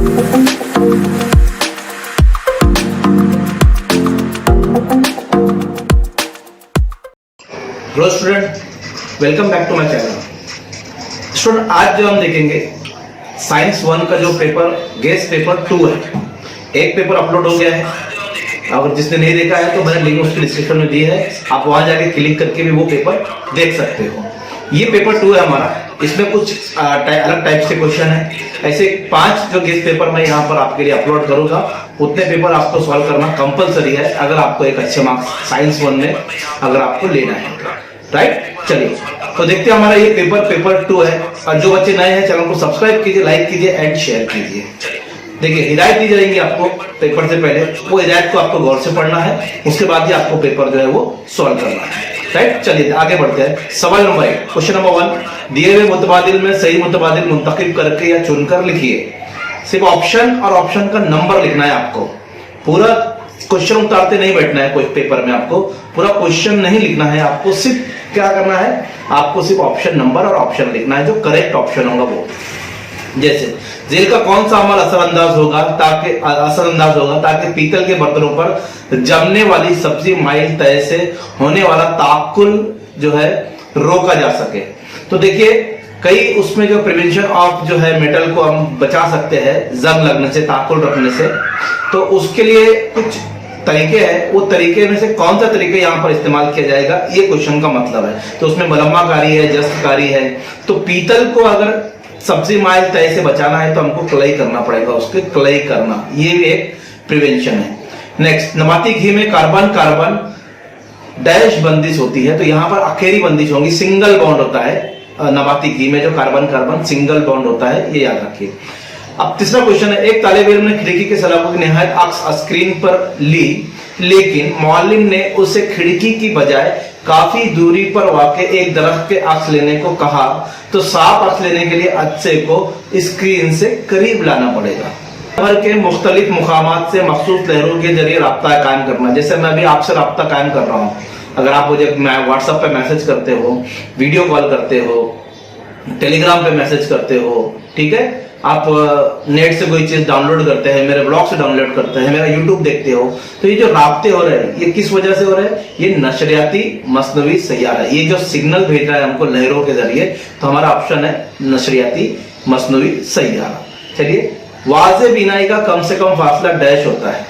Hello student, welcome back to my channel. Student, आज जो हम देखेंगे साइंस 1 का जो पेपर गेस पेपर 2 है। एक पेपर अपलोड हो गया है, अगर जिसने नहीं देखा है तो मैंने लिंक उसकी डिस्क्रिप्शन में दी है, आप वहां जाके क्लिक करके भी वो पेपर देख सकते हो। ये पेपर 2 है हमारा, इसमें कुछ अलग टाइप के क्वेश्चन है। ऐसे 5 जो गेस पेपर मैं यहाँ पर आपके लिए अपलोड करूंगा, उतने पेपर आपको सॉल्व करना कंपलसरी है अगर आपको एक अच्छे मार्क्स साइंस 1 में अगर आपको लेना है। राइट, चलिए तो देखते हैं हमारा ये पेपर 2 है। और जो बच्चे नए हैं चैनल को सब्सक्राइब कीजिए, लाइक कीजिए एंड शेयर कीजिए। देखिए, हिदायत दी जाएगी आपको पेपर से पहले, वो हिदायत को आपको गौर से पढ़ना है, उसके बाद ही आपको पेपर जो है वो सॉल्व करना है। राइट, चलिए आगे बढ़ते हैं। सवाल नंबर 1, क्वेश्चन नंबर 1, दिए हुए मुतबादिल में सही मुतबादिल मुंतखब करके या चुनकर लिखिए। सिर्फ ऑप्शन और ऑप्शन का नंबर लिखना है आपको, पूरा क्वेश्चन उतारते नहीं बैठना है। कोई पेपर में आपको पूरा क्वेश्चन नहीं लिखना है, आपको सिर्फ क्या करना है, आपको सिर्फ ऑप्शन नंबर और ऑप्शन लिखना है, जो करेक्ट ऑप्शन होगा वो। जैसे जेल का कौन सा अमल असरअंदाज होगा ताकि पीतल के बर्तनों पर जमने वाली सब्जी माइल तय से होने वाला ताकुल जो है रोका जा सके। तो देखिए, कई उसमें जो प्रिवेंशन ऑफ जो है मेटल को हम बचा सकते हैं जंग लगने से, ताकुल रखने से। तो उसके लिए कुछ तरीके हैं, वो तरीके में से कौन सा तरीके यहाँ पर इस्तेमाल किया जाएगा, ये क्वेश्चन का मतलब है। तो उसमें मलम्माकारी है, जस्तकारी है। तो पीतल को अगर सब्जी माइल तय से बचाना है तो हमको कलई करना पड़ेगा, उसके कलई करना, ये भी एक प्रिवेंशन है। नेक्स्ट, नबाती घी में कार्बन डैश बंदिश होती है, तो यहाँ पर अकेली बंदिश होगी, सिंगल बॉन्ड होता है। नबाती घी में जो कार्बन सिंगल बॉन्ड होता है, ये याद रखिए। अब तीसरा क्वेश्चन है, एक तालिब इल्म ने खिड़की के सलाखों की निहायत अक्स स्क्रीन पर ली, लेकिन मौलिम ने उसे खिड़की की बजाय काफी दूरी पर वाक़े एक दरख्त के अक्स लेने को कहा, तो साफ अक्स लेने के लिए अक्से को स्क्रीन से करीब लाना पड़ेगा। भर के मुख्तलिफ मुकामात से मखसूस लहरों के जरिए राब्ता कायम करना। जैसे मैं अभी आपसे राब्ता कायम कर रहा हूँ, अगर आप मुझे व्हाट्सएप पे मैसेज करते हो, वीडियो कॉल करते हो, टेलीग्राम पे मैसेज करते हो, ठीक है, आप नेट से कोई चीज डाउनलोड करते हैं, मेरे ब्लॉग से डाउनलोड करते हैं, मेरा यूट्यूब देखते हो, तो ये जो राब्ते हो रहे हैं ये किस वजह से हो रहे हैं, ये नशरियाती मसनवी सैयारा, ये जो सिग्नल भेज रहा है हमको लहरों के जरिए, तो हमारा ऑप्शन है नशरियाती मसनवी सैयारा। चलिए, वाज़े बिनाई का कम से कम फासला डैश होता है,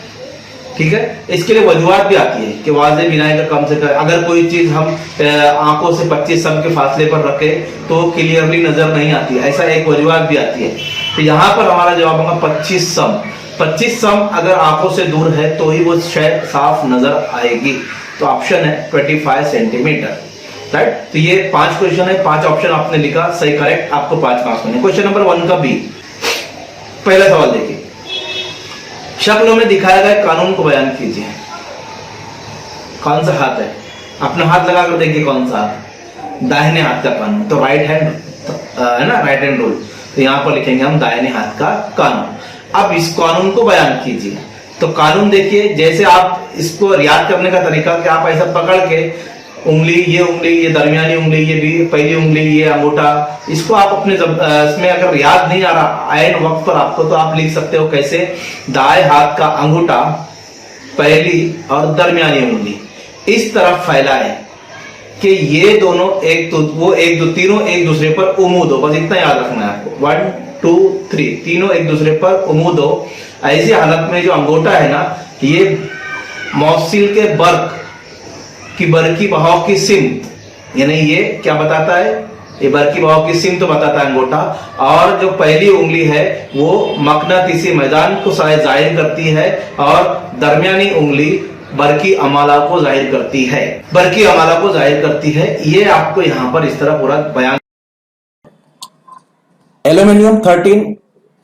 ठीक है। इसके लिए वजूहात भी आती है कि वाज़े बिनाई का कम से कम, अगर कोई चीज हम आंखों से 25 सम के फासले पर रखे तो क्लियरली नजर नहीं आती, ऐसा एक वजूहात भी आती है। तो यहाँ पर हमारा जवाब होगा 25 सम। 25 सम अगर आंखों से दूर है तो ही वो शय साफ नजर आएगी। तो ऑप्शन है 25 सेंटीमीटर। राइट, तो ये 5 क्वेश्चन है, 5 ऑप्शन आपने लिखा सही, करेक्ट, आपको 5 मार्क्स मिले। क्वेश्चन नंबर 1 का बी, पहला सवाल देखिए, शक्लों में दिखाया गए कानून को बयान कीजिए। कौन सा हाथ है, अपना हाथ लगाकर देखिए कौन सा हाथ, दाहिने हाथ का कानून, तो राइट हैंड है ना, राइट हैंड रूल। तो यहाँ पर लिखेंगे हम दाहिने हाथ का कानून। अब इस कानून को बयान कीजिए। तो कानून देखिए, जैसे आप इसको याद करने का तरीका कि आप ऐसा पकड़ के उंगली, ये दरमियानी उंगली, ये भी पहली उंगली, ये अंगूठा, इसको आप अपने इसमें अगर याद नहीं आ रहा आयन वक्त पर आपको, तो आप लिख सकते हो कैसे, दाएं हाथ का अंगूठा, पहली और दरमियानी उंगली इस तरफ फैलाए कि ये दोनों तीनों एक दूसरे पर उमूद हो। बस इतना याद रखना है आपको, 1 2 3, तीनों एक दूसरे पर उमूद हो। ऐसी हालत में जो अंगूठा है ना, ये मौसिल के बरकी बहाव की सिमत, यानी ये क्या बताता है, ये बरकी बहाव की सिमत तो बताता है अंगूठा, और जो पहली उंगली है वो मकनातीसी मैदान को जाहिर करती है, और दरमियानी उंगली बरकी अमाला को जाहिर करती है। ये आपको यहाँ पर इस तरह पूरा बयान। Aluminium 13,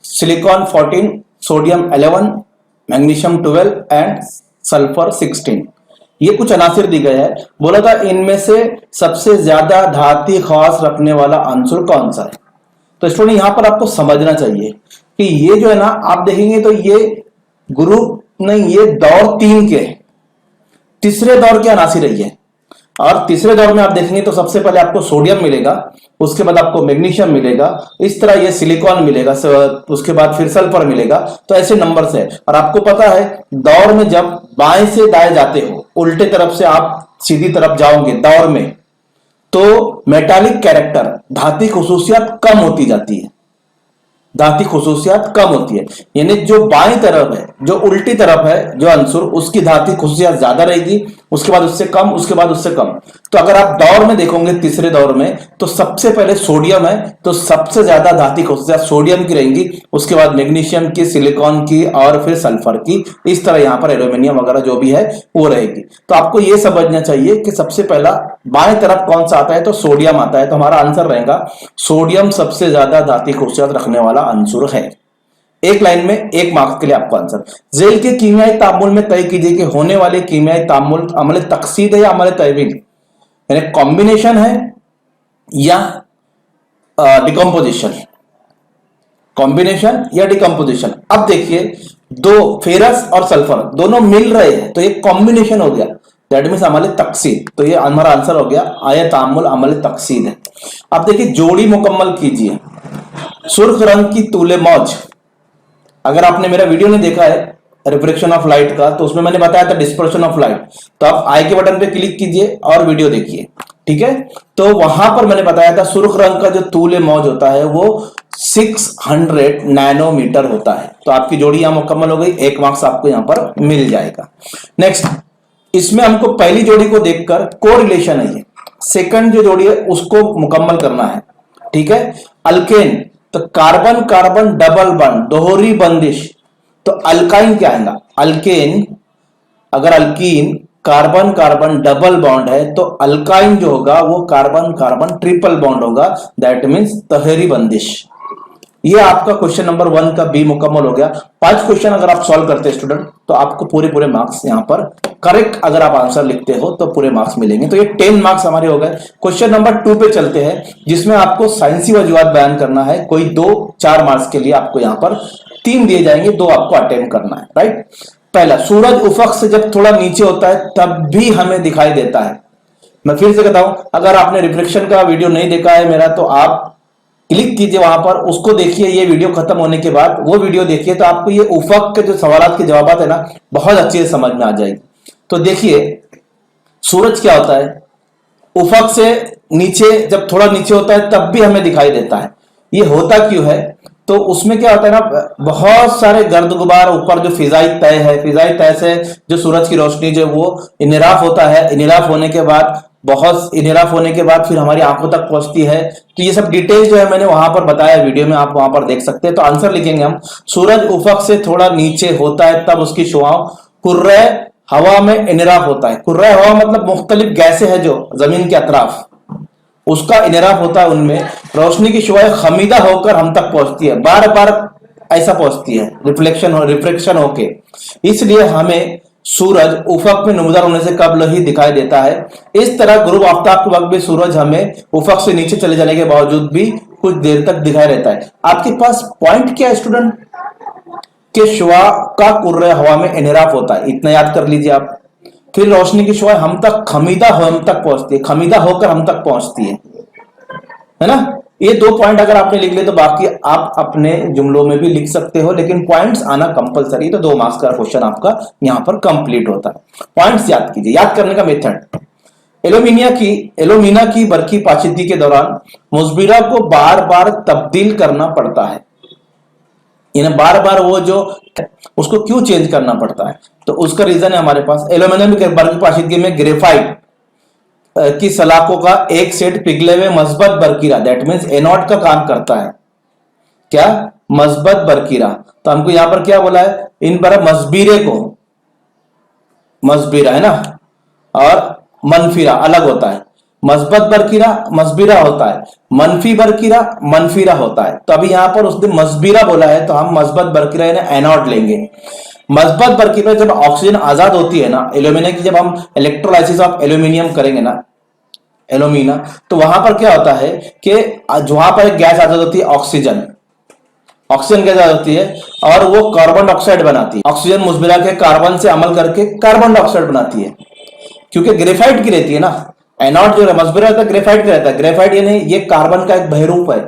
silicon 14, sodium 11, magnesium 12 and sulphur 16, ये कुछ अनासिर दी गए हैं। बोला था इनमें से सबसे ज्यादा धाती खास रखने वाला अंसुर कौन सा है। तो स्टूडेंट, यहाँ पर आपको समझना चाहिए कि ये जो है ना, आप देखेंगे तो ये ग्रुप नहीं, ये दौर 3 के तीसरे दौर के अनासिर है। और तीसरे दौर में आप देखेंगे तो सबसे पहले आपको सोडियम मिलेगा, उसके बाद आपको मैग्नीशियम मिलेगा, इस तरह ये सिलिकॉन मिलेगा, उसके बाद फिर सल्फर मिलेगा। तो ऐसे नंबर से। और आपको पता है दौर में जब बाएं से दाएं जाते हो, उल्टे तरफ से आप सीधी तरफ जाओगे दौर में, तो मेटालिक कैरेक्टर धात्विक खुसूसियत कम होती जाती है, धात्विक खुसूसियत कम होती है। यानी जो बाईं तरफ है, जो उल्टी तरफ है जो अंसुर, उसकी धात्विक खुसूसियत ज्यादा रहेगी, उसके बाद उससे कम, उसके बाद उससे कम। तो अगर आप दौर में देखोगे तीसरे दौर में, तो सबसे पहले सोडियम है, तो सबसे ज्यादा धात्विक खुसूसियत सोडियम की रहेंगी, उसके बाद मैग्नीशियम की, सिलिकॉन की और फिर सल्फर की। इस तरह यहां पर एल्यूमिनियम वगैरह जो भी है वो रहेगी। तो आपको यह समझना चाहिए कि सबसे पहला बाएं तरफ कौन सा आता है, तो सोडियम आता है। तो हमारा आंसर रहेगा सोडियम सबसे ज्यादा धात्विक खुसूसियत रखने वाला अंसुर है। एक लाइन में 1 मार्क्स के लिए आपको आंसर। जेल के कीमियाई तामुल में तय कीजिए कि होने वाले कीमियाई तामुल अमल तकसीद है या अमल तहवील, यानी कॉम्बिनेशन है या डिकम्पोजिशन, कॉम्बिनेशन या डिकम्पोजिशन। अब देखिए दो फेरस और सल्फर दोनों मिल रहे हैं, तो ये कॉम्बिनेशन हो गया, दैट मीन्स अमल तकसीद। तो ये हमारा आंसर हो गया आया तामुल अमल तकसीद है। अब देखिए जोड़ी मुकम्मल कीजिए। सुर्ख रंग की तूले मौज, अगर आपने मेरा वीडियो नहीं देखा है रिफ्लेक्शन ऑफ लाइट का, तो उसमें मैंने बताया था डिस्पर्शन ऑफ लाइट। तो आप आई के बटन पे क्लिक कीजिए और वीडियो देखिए, ठीक है। तो वहां पर मैंने बताया था सुर्ख रंग का जो तूले मौज होता है वो 600 नैनोमीटर होता है। तो आपकी जोड़ी यहां मुकम्मल हो गई, 1 मार्क्स आपको यहां पर मिल जाएगा। नेक्स्ट, इसमें हमको पहली जोड़ी को देखकर कोरिलेशन है, ये सेकंड जो जोड़ी है उसको मुकम्मल करना है, ठीक है। अल्केन, तो कार्बन कार्बन डबल बॉन्ड, दोहरी बंदिश, तो अल्काइन क्या आएगा, अल्केन। अगर alkyne carbon carbon double bond है, तो अल्काइन जो होगा वो कार्बन कार्बन ट्रिपल बॉन्ड होगा, दैट मीन्स तहरी बंदिश। ये आपका क्वेश्चन नंबर 1 का बी मुकम्मल हो गया। 5 क्वेश्चन अगर आप सॉल्व करते हैं स्टूडेंट, तो आपको पूरे मार्क्स यहां पर करेक्ट अगर आप आंसर लिखते हो तो पूरे मार्क्स मिलेंगे। तो ये 10 मार्क्स हमारे हो गए। क्वेश्चन नंबर 2 पे चलते हैं, जिसमें आपको साइंसी वजूहात बयान करना है। कोई 2-4 मार्क्स के लिए आपको यहां पर 3 दिए जाएंगे, 2 आपको अटेम्प्ट करना है, राइट। पहला, सूरज उफक से जब थोड़ा नीचे होता है तब भी हमें दिखाई देता है। मैं फिर से कहता हूं, अगर आपने रिफ्लेक्शन का वीडियो नहीं देखा है मेरा, तो आप क्लिक कीजिए वहां पर, उसको देखिए। ये वीडियो खत्म होने के बाद वो वीडियो देखिए, तो आपको ये उफक के जो सवालात के जवाब है ना, बहुत अच्छे से समझ में आ जाएगी। तो देखिए सूरज क्या होता है, उफक से नीचे जब थोड़ा नीचे होता है तब भी हमें दिखाई देता है। ये होता क्यों है, तो उसमें क्या होता है ना, बहुत सारे गर्द गुबार ऊपर जो फिजाई तय है, फिजाई तय से जो सूरज की रोशनी जो वो इनराफ होता है, इनराफ होने के बाद फिर हमारी आंखों तक पहुंचती है। तो ये सब डिटेल जो है मैंने वहां पर बताया वीडियो में, आप वहां पर देख सकते हैं। तो आंसर लिखेंगे हम, सूरज उफक से थोड़ा नीचे होता है तब उसकी शुआओं कुर्रे हवा में इनराफ होता है। कुर्रे हवा मतलब मुख्तलिफ गैसें हैं जो जमीन के अतराफ, उसका इनराफ होता है, उनमें रोशनी की शुआएं खमीदा होकर हम तक पहुंचती है, बार बार ऐसा पहुंचती है, रिफ्लेक्शन होके। इसलिए हमें सूरज उफक में नुमदार होने से कबल ही दिखाई देता है। इस तरह गुरूब आफ्ताब के वक्त भी सूरज हमें उफक से नीचे चले जाने के बावजूद भी कुछ देर तक दिखाई देता है। आपके पास पॉइंट क्या है स्टूडेंट, के शुआ का कुर्रे हवा में इनराफ होता है, इतना याद कर लीजिए आप। फिर रोशनी की शुआ हम तक खमीदा पहुंचती है, खमीदा होकर हम तक पहुंचती है ना। ये 2 पॉइंट अगर आपने लिख लिए तो बाकी आप अपने जुमलों में भी लिख सकते हो, लेकिन पॉइंट्स आना कंपलसरी। तो 2 मार्क्स का क्वेश्चन आपका यहां पर कंप्लीट होता है। पॉइंट्स याद कीजिए, याद करने का मेथड, एल्यूमिना की बरकी पाचीदगी के दौरान मुजबिरा को बार बार तब्दील करना पड़ता है, यानी बार बार वो जो उसको क्यों चेंज करना पड़ता है, तो उसका रीजन है हमारे पास। एल्यूमिनियम की बरकी पाचीदगी में ग्रेफाइट की सलाखों का एक सेट पिघले हुए मजबूत बरकीरा, दैट मींस एनोड का काम करता है। क्या, मजबूत बरकीरा। तो हमको यहां पर क्या बोला है, इन पर मजबीरे को, मजबीरा है ना, और मनफीरा अलग होता है। मजबूत बरकीरा मजबीरा होता है, मनफी बरकीरा मनफीरा होता है। तो अभी यहां पर उसने मजबीरा बोला है, तो हम मजबूत बरकीरा यानी एनोड लेंगे। मजबूत बरकीरा जब ऑक्सीजन आजाद होती है ना एल्यूमिनियम की, जब हम इलेक्ट्रोलाइसिस ऑफ एल्यूमिनियम करेंगे ना, एल्यूमिना, तो वहां पर क्या होता है कि वहां पर एक गैस आजाद होती है, ऑक्सीजन गैस आजाद होती है, और वो कार्बन डाइऑक्साइड बनाती है। ऑक्सीजन मुजबिरा के कार्बन से अमल करके कार्बन डाइऑक्साइड बनाती है, क्योंकि ग्रेफाइट की रहती है ना, एनोड जो मसबरा रहता है ग्रेफाइट का रहता है, ग्रेफाइट यानी ये कार्बन का एक बहरूप है।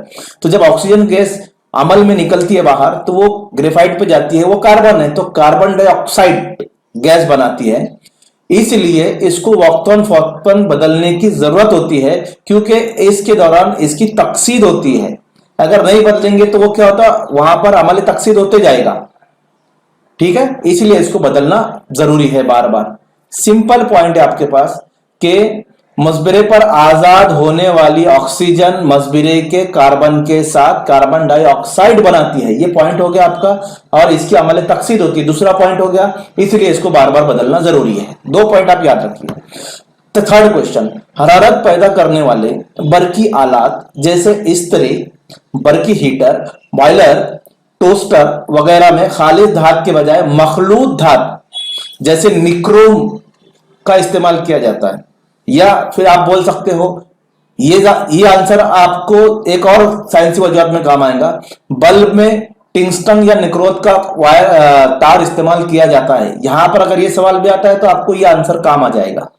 तो जब ऑक्सीजन गैस अमल में निकलती है बाहर तो वो ग्रेफाइट पे जाती है, वो कार्बन है तो कार्बन डाइऑक्साइड गैस बनाती है। इसलिए इसको वक्तन फौक्तन बदलने की जरूरत होती है, क्योंकि इसके दौरान इसकी तकसीद होती है। अगर नहीं बदलेंगे तो वो क्या होता, वहां पर अमल तकसीद होते जाएगा। ठीक है, इसलिए इसको बदलना जरूरी है बार बार। सिंपल पॉइंट है आपके पास कि मसबरे पर आजाद होने वाली ऑक्सीजन मसबरे के कार्बन के साथ कार्बन डाइऑक्साइड बनाती है, ये पॉइंट हो गया आपका, और इसकी अमल तकसीद होती है, दूसरा पॉइंट हो गया। इसलिए इसको बार बार बदलना जरूरी है। 2 पॉइंट आप याद रखिए। तो थर्ड क्वेश्चन, हरारत पैदा करने वाले बरकी आलात जैसे इस्त्री, बरकी हीटर, बॉयलर, टोस्टर वगैरह में खालिद धात के बजाय मखलूत धात जैसे निक्रोम का इस्तेमाल किया जाता है। या फिर आप बोल सकते हो, ये आंसर आपको एक और साइंसी वजूहत में काम आएगा, बल्ब में टिंगस्टन या निक्रोथ का वायर तार इस्तेमाल किया जाता है। यहां पर अगर ये सवाल भी आता है तो आपको ये आंसर काम आ जाएगा।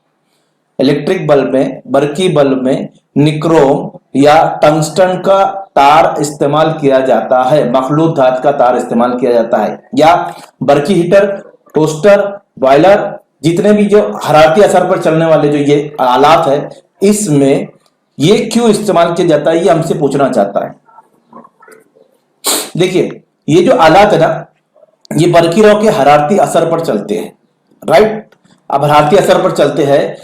इलेक्ट्रिक बल्ब में, बरकी बल्ब में निक्रोम या टंगस्टन का तार इस्तेमाल किया जाता है, मखलूत धात का तार इस्तेमाल किया जाता है। या बरकी हीटर, टोस्टर, बॉयलर, जितने भी जो हरारती असर पर चलने वाले जो ये आलात है, इसमें ये क्यों इस्तेमाल किया जाता है, ये हमसे पूछना चाहता है। देखिए, ये जो आलात है ना, ये बरकी रॉ के हरारती असर पर चलते हैं, राइट। अब हरारती असर पर चलते हैं,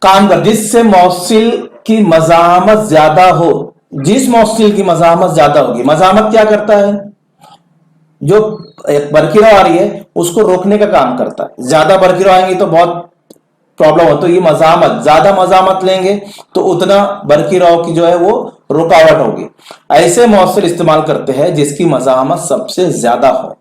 काम कर जिससे मौसिल की मज़ाहमत ज्यादा हो, जिस मौसिल की मज़ाहमत ज्यादा होगी। मज़ाहमत क्या करता है, जो बरकी रॉ आ रही है उसको रोकने का काम करता है। ज्यादा बरकी रॉ आएंगी तो बहुत प्रॉब्लम हो, तो ये मज़ाहमत, ज्यादा मज़ाहमत लेंगे तो उतना बरकी रॉ की जो है वो रुकावट होगी। ऐसे मौसिल इस्तेमाल करते हैं जिसकी मज़ाहमत सबसे ज्यादा हो।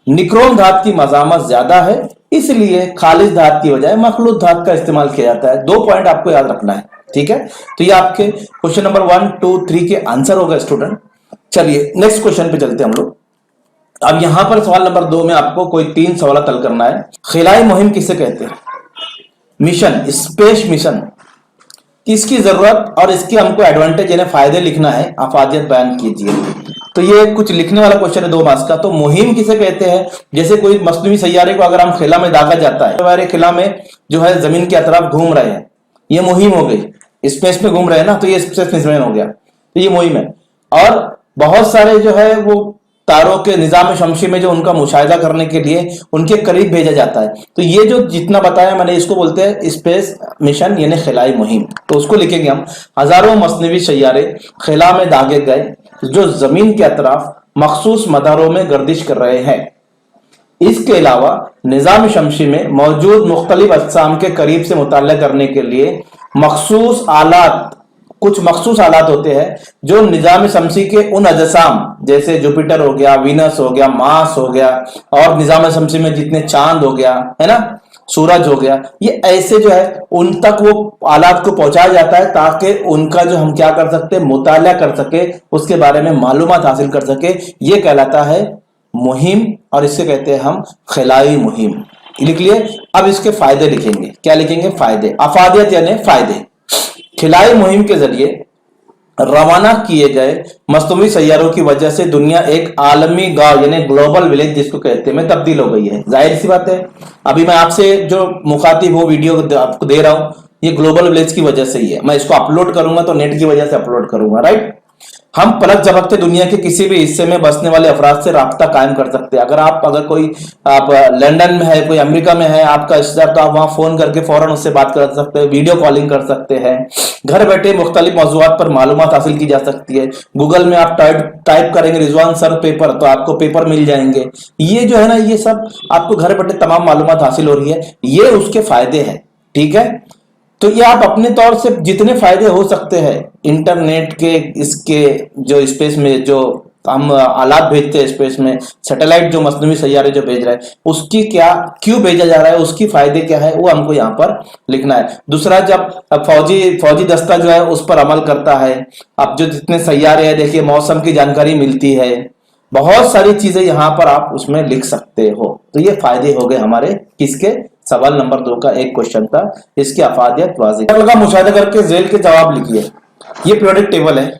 निक्रोम धात की मज़ाहमत ज्यादा है, इसलिए खालिज धात की बजाय मखलूत धात का इस्तेमाल किया जाता है। 2 पॉइंट आपको याद रखना है, ठीक है। तो ये आपके क्वेश्चन नंबर 1, 2, 3 के आंसर होगा स्टूडेंट। चलिए नेक्स्ट क्वेश्चन पे चलते हैं हम लोग। अब यहां पर सवाल नंबर 2 में आपको कोई 3 सवाल हल करना है। खिलाई मुहिम किसे कहते हैं? मिशन, स्पेस मिशन, इसकी जरूरत और इसके हमको एडवांटेज यानी फायदे लिखना है, अफादियत बयान कीजिए। तो ये कुछ लिखने वाला क्वेश्चन है 2 मार्क्स का। तो मुहिम किसे कहते हैं? जैसे कोई मसनवी सैयारे को अगर हम खिला में दागा जाता है, हमारे खिला में जो है जमीन के अतराफ घूम रहे हैं, ये मुहिम हो गई। स्पेस में घूम रहे हैं ना, तो ये स्पेस मिशन हो गया, तो ये मुहिम है। और बहुत सारे जो है वो तारों के निजाम शमसी में जो उनका मुशाहिदा करने के लिए उनके करीब भेजा जाता है। तो ये जो जितना बताया मैंने, इसको बोलते हैं स्पेस मिशन यानी खिलाई मुहिम। तो उसको लिखेंगे हम, हजारों मसनवी सैयारे खिला में दागे गए जो जमीन के अतराफ मखसूस मदारों में गर्दिश कर रहे हैं। इसके अलावा निजाम शमसी में मौजूद मुख्तलिफ अजसाम के करीब से मुताला करने के लिए मखसूस आलात, कुछ मखसूस आलात होते हैं जो निजाम शमसी के उन अजसाम जैसे जुपिटर हो गया, वीनस हो गया, मार्स हो गया, और निजाम शमसी में जितने चांद हो गया है ना, सूरज हो गया, ये ऐसे जो है उन तक वो आलात को पहुंचाया जाता है ताकि उनका जो हम क्या कर सकते, मुताला कर सके, उसके बारे में मालूमात हासिल कर सके। ये कहलाता है मुहिम, और इससे कहते हैं हम खिलाई मुहिम। लिख लिए। अब इसके फायदे लिखेंगे, क्या लिखेंगे? फायदे, अफादियत यानी फायदे। खिलाई मुहिम के जरिए रवाना किए गए मसनवी सैयारों की वजह से दुनिया एक आलमी गांव यानी ग्लोबल विलेज जिसको कहते हैं में तब्दील हो गई है। जाहिर सी बात है, अभी मैं आपसे जो मुखातिब हूँ, वीडियो आपको दे रहा हूं, ये ग्लोबल विलेज की वजह से ही है। मैं इसको अपलोड करूंगा तो नेट की वजह से अपलोड करूंगा, राइट। हम पलक झपकते दुनिया के किसी भी हिस्से में बसने वाले अफराद से राब्ता कायम कर सकते हैं। अगर कोई आप लंदन में है, कोई अमेरिका में है, आपका रिश्तेदार, तो आप वहां फोन करके फौरन उससे बात कर सकते हैं, वीडियो कॉलिंग कर सकते हैं। घर बैठे मुख्तलिफ मौज़ूआत पर मालूमात हासिल की जा सकती है। गूगल में आप टाइप करेंगे रिजवान सर पेपर, तो आपको पेपर मिल जाएंगे। ये जो है ना, ये सब आपको घर बैठे तमाम मालूमात हासिल हो रही है, ये उसके फायदे हैं, ठीक है। तो ये आप अपने तौर से जितने फायदे हो सकते हैं इंटरनेट के, इसके जो स्पेस में जो हम आलात भेजते हैं स्पेस में, सैटेलाइट जो मसनवी सैयारे जो भेज रहे हैं, उसकी क्या, क्यों भेजा जा रहा है, उसकी फायदे क्या है, वो हमको यहाँ पर लिखना है। दूसरा, जब फौजी दस्ता जो है उस पर अमल करता है, अब जो जितने सैयारे हैं, देखिए मौसम की जानकारी मिलती है, बहुत सारी चीजें यहाँ पर आप उसमें लिख सकते हो। तो ये फायदे हो गए हमारे किसके? सवाल नंबर 2 का एक क्वेश्चन था, इसकी अफादियत वाज़ेह का मुशाहिदा करके झेल के जवाब लिखिए। ये पीरियोडिक टेबल है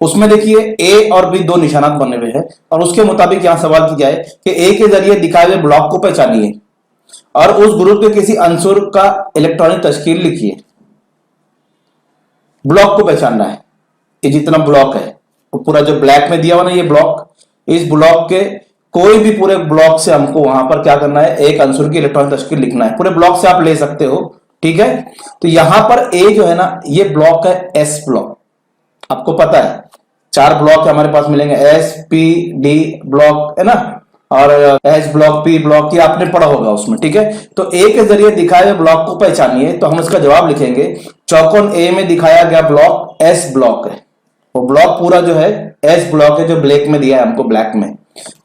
उसमें देखिए ए और बी दो निशानात बने हुए हैं और उसके मुताबिक यहां सवाल किया है कि ए के जरिए दिखाए हुए ब्लॉक को पहचानिए और उस ग्रुप के किसी अंसुर का इलेक्ट्रॉनिक तश्कील लिखिए। ब्लॉक को पहचानना है, ये जितना ब्लॉक है वो पूरा जो ब्लैक में दिया हुआ ना ये ब्लॉक, इस ब्लॉक के कोई भी पूरे ब्लॉक से हमको वहां पर क्या करना है, एक अंसुर की इलेक्ट्रॉनिक तश्कील लिखना है। पूरे ब्लॉक से आप ले सकते हो, ठीक है। तो यहां पर ए जो है ना ये ब्लॉक है एस ब्लॉक, आपको पता है 4 ब्लॉक हमारे पास मिलेंगे, एस पी डी ब्लॉक है ना, और एच ब्लॉक पी ब्लॉक ये आपने पढ़ा होगा उसमें, ठीक है। तो ए के जरिए दिखाए हुए ब्लॉक को पहचानिए, तो हम इसका जवाब लिखेंगे चौकोन ए में दिखाया गया ब्लॉक एस ब्लॉक है। वो ब्लॉक पूरा जो है एस ब्लॉक है जो ब्लैक में दिया है हमको, ब्लैक में,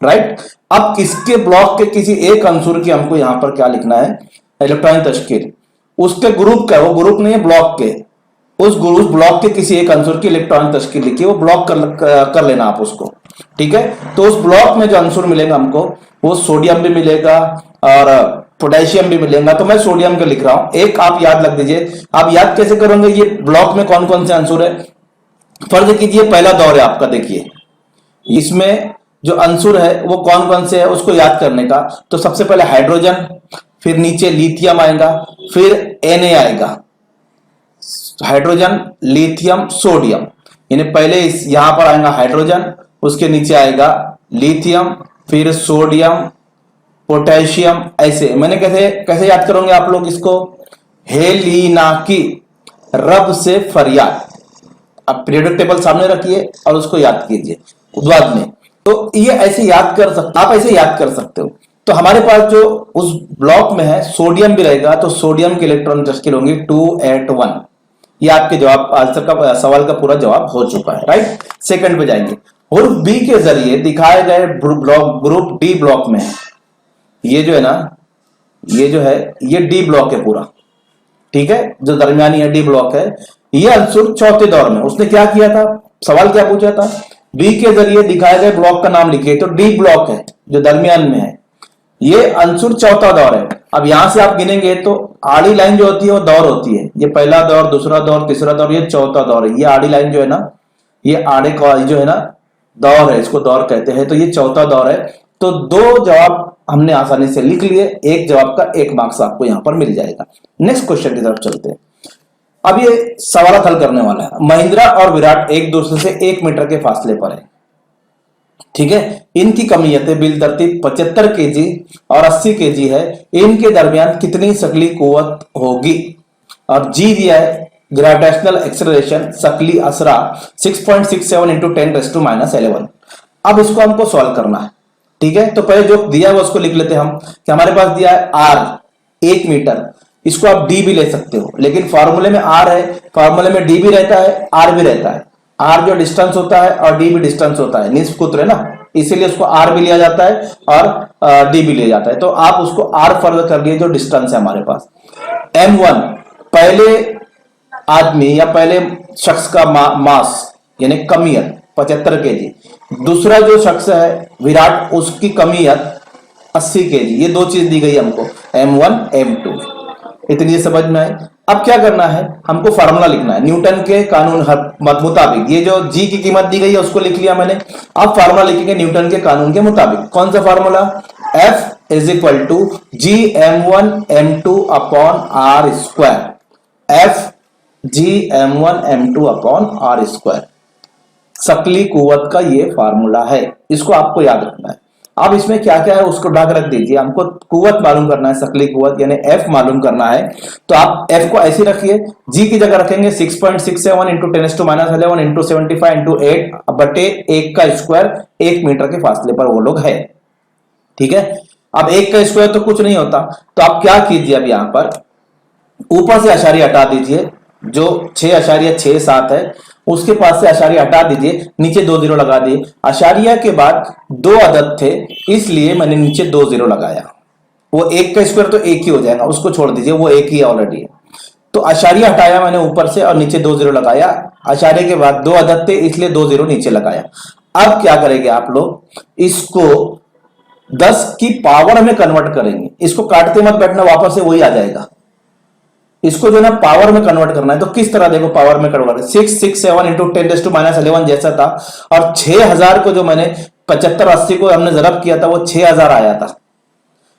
राइट। अब किसके ब्लॉक के किसी एक अंसुर की हमको यहां पर क्या लिखना है, इलेक्ट्रॉनिक तश्कील, उसके ग्रुप का, वो ग्रुप नहीं है ब्लॉक के, उस ब्लॉक के किसी एक अंसुर की इलेक्ट्रॉनिक तश्कील लिखिए, वो ब्लॉक कर लेना आप उसको, ठीक है। तो उस ब्लॉक में जो अंसुर मिलेगा हमको वो सोडियम भी मिलेगा और पोटेशियम भी मिलेगा, तो मैं सोडियम का लिख रहा हूं। एक आप याद रख दीजिए, आप याद कैसे करोगे ये ब्लॉक में कौन कौन से अंसुर है। फर्ज कीजिए पहला दौर है आपका, देखिए इसमें जो अंसुर है वो कौन कौन से है उसको याद करने का, तो सबसे पहले हाइड्रोजन, फिर नीचे लिथियम आएगा, फिर Na आएगा, हाइड्रोजन लिथियम सोडियम, यानी पहले यहां पर आएगा हाइड्रोजन, उसके नीचे आएगा लिथियम, फिर सोडियम, पोटेशियम, ऐसे। मैंने कैसे कैसे याद करोगे आप लोग इसको, हेलिना की रब से फरियाद, आप पीरियोडिक टेबल सामने रखिए और उसको याद कीजिए बाद में, तो ये ऐसे याद कर सकते, आप ऐसे याद कर सकते हो। तो हमारे पास जो उस ब्लॉक में है सोडियम भी रहेगा, तो सोडियम की इलेक्ट्रॉन तश्कील होंगी 281। ये आपके जवाब आंसर का सवाल का पूरा जवाब हो चुका है, राइट। सेकंड पे जाएंगे, ग्रुप बी के जरिए दिखाए गए ग्रुप डी ब्लॉक में है, ये जो है ना, ये जो है ये डी ब्लॉक है पूरा, ठीक है, जो दरमियानी है डी ब्लॉक है। ये अंसुर चौथे दौर में, उसने क्या किया था, सवाल क्या पूछा था, बी के जरिए दिखाए गए ब्लॉक का नाम लिखिए, तो डी ब्लॉक है जो दरमियान में है, ये अंसुर चौथा दौर है। अब यहां से आप गिनेंगे तो आड़ी लाइन जो होती है वो दौर होती है, ये पहला दौर, दूसरा दौर, तीसरा दौर, ये चौथा दौर है। ये आड़ी लाइन जो है ना, ये आड़े का जो है ना दौर है, इसको दौर कहते हैं, तो ये चौथा दौर है। तो 2 जवाब हमने आसानी से लिख लिए, एक जवाब का 1 मार्क्स आपको यहां पर मिल जाएगा। नेक्स्ट क्वेश्चन की तरफ चलते हैं। अब ये सवाल हल करने वाला है। महिंद्रा और विराट एक दूसरे से 1 मीटर के फासले पर है, ठीक है। इनकी कमियतें बिल तरतीब 75 केजी और 80 केजी है, इनके दरमियान कितनी शकली कुव्वत होगी, और जी दिया है ग्रेविटेशनल एक्सेलरेशन शकली असरा 6.67 इंटू 10⁻11। अब इसको हमको सॉल्व करना है, ठीक है। तो पहले जो दिया है उसको लिख लेते हैं हम, कि हमारे पास दिया है आर 1 मीटर, इसको आप डी भी ले सकते हो, लेकिन फॉर्मूले में आर है, फॉर्मूले में डी भी रहता है आर भी रहता है, आर जो डिस्टेंस होता है और डी भी डिस्टेंस होता है, निस्फ कुत्र है ना, इसीलिए उसको आर भी लिया जाता है और डी भी लिया जाता है। तो आप उसको आर फर्ज कर लिए जो डिस्टेंस है हमारे पास। M1 पहले आदमी या पहले शख्स का मास यानी कमियत 75 केजी, दूसरा जो शख्स है विराट उसकी कमियत 80 केजी, ये 2 चीज दी गई हमको, M1 M2, इतनी समझ में आए। अब क्या करना है, हमको फार्मूला लिखना है न्यूटन के कानून मुताबिक। ये जो जी की कीमत दी गई है उसको लिख लिया मैंने, अब फार्मूला लिखेंगे न्यूटन के कानून के मुताबिक। कौन सा formula, F is equal to G M1 M2 upon R square, F G M1 M2 upon R square, शकली कुव्वत का ये फार्मूला है, इसको आपको याद रखना है। अब इसमें क्या क्या है उसको ढक रख दीजिए, हमको कुव्वत मालूम करना है, शकली कुव्वत यानी F मालूम करना है। तो आप F को ऐसे रखिए, G की जगह रखेंगे 6.67 इंटू 10⁻11 इंटू 75 इंटू 8 बटे 1 का स्क्वायर, 1 मीटर के फासले पर वो लोग है, ठीक है। अब 1 का स्क्वायर तो कुछ नहीं होता, तो आप क्या कीजिए, अब यहां पर ऊपर से आशारी हटा दीजिए, जो 6.67 है उसके पास से आशारिया हटा दीजिए, नीचे 2 जीरो लगा दिए। आशारिया के बाद 2 अदद थे इसलिए मैंने नीचे 2 जीरो लगाया, वो 1 का स्क्वायर तो 1 ही हो जाएगा, उसको छोड़ दीजिए, वो 1 ही ऑलरेडी है। तो आशारिया हटाया मैंने ऊपर से और नीचे 2 जीरो लगाया, आशारिया के बाद 2 अदद थे इसलिए 2 जीरो नीचे लगाया। अब क्या करेंगे आप लोग, इसको 10 की पावर में कन्वर्ट करेंगे। इसको काटते मत बैठना, वापस से वही आ जाएगा। इसको जो ना पावर में कन्वर्ट करना है, तो किस तरह देखो पावर में कन्वर्ट, 667 इंटू 10⁻11 जैसा था। और 6000 को जो मैंने 75-80 को हमने जरब किया था, वो 6000 आया था।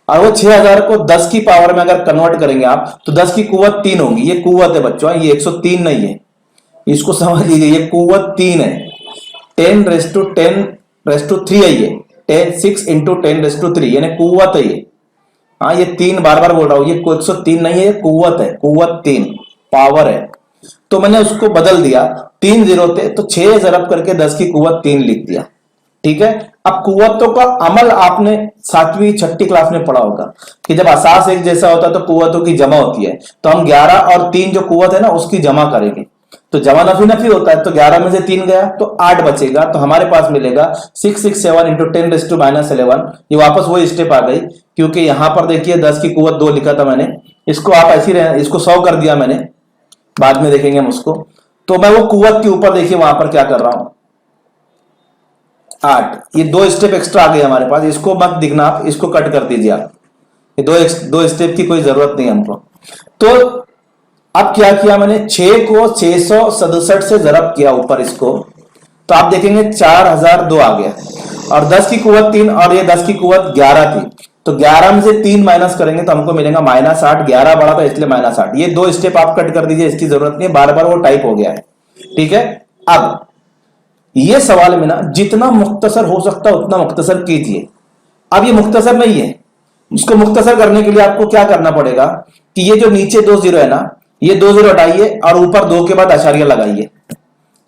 और वो 6000 को 10 की पावर में अगर कन्वर्ट करेंगे आप, तो 10 की कुव्वत 3 होगी। ये कुव्वत है बच्चों, ये 103 नहीं है, इसको समझ लीजिए, ये कुव्वत 3 है। 10⁻10⁻3 है ये, 6 इंटू 10⁻3 यानी कुव्वत है ये। हाँ, ये 3 बार बार बोल रहा हूं, ये 103 नहीं है, ये कुव्वत है, कुव्वत 3 पावर है। तो मैंने उसको बदल दिया, 3 जीरो थे तो 6 जरब करके 10 की कुव्वत 3 लिख दिया। ठीक है। अब कुव्वतों का अमल आपने 7वीं 6ठी क्लास में पढ़ा होगा कि जब असास एक जैसा होता है तो कुव्वतों की जमा होती है। तो हम 11 और 3 जो कुव्वत है ना, उसकी जमा करेंगे। तो जमा नफी नफी होता है, तो 11 में से 3 गया तो 8 बचेगा। तो हमारे पास मिलेगा 667 इंटू 10⁻11। ये वापस वही स्टेप आ गई, क्योंकि यहां पर देखिए 10 की कुव्वत 2 लिखा था मैंने, इसको आप ऐसी इसको 100 कर दिया मैंने, बाद में देखेंगे हम उसको। तो मैं वो कुव्वत के ऊपर देखिए वहां पर क्या कर रहा हूं, 8। ये 2 स्टेप एक्स्ट्रा आ गए हमारे पास, इसको मत दिखना आप, इसको कट कर दीजिए आप, ये दो स्टेप की कोई जरूरत नहीं हमको। तो अब क्या किया मैंने, 6 को 667 से जरब किया ऊपर इसको, तो आप देखेंगे 4002 आ गया। और 10 की कुव्वत 3 और ये 10 की कुव्वत 11 थी, तो 11 में से 3 माइनस करेंगे तो हमको मिलेगा -8। 11 बड़ा था इसलिए -8। ये 2 स्टेप आप कट कर दीजिए, इसकी जरूरत नहीं है, बार बार वो टाइप हो गया है। ठीक है। अब ये सवाल में ना जितना मुख्तसर हो सकता है उतना मुख्तसर कीजिए। अब ये मुख्तसर नहीं है, उसको मुख्तसर करने के लिए आपको क्या करना पड़ेगा कि ये जो नीचे 2 जीरो है ना, ये 2 जीरो हटाइए और ऊपर 2 के बाद आशारिया लगाइए।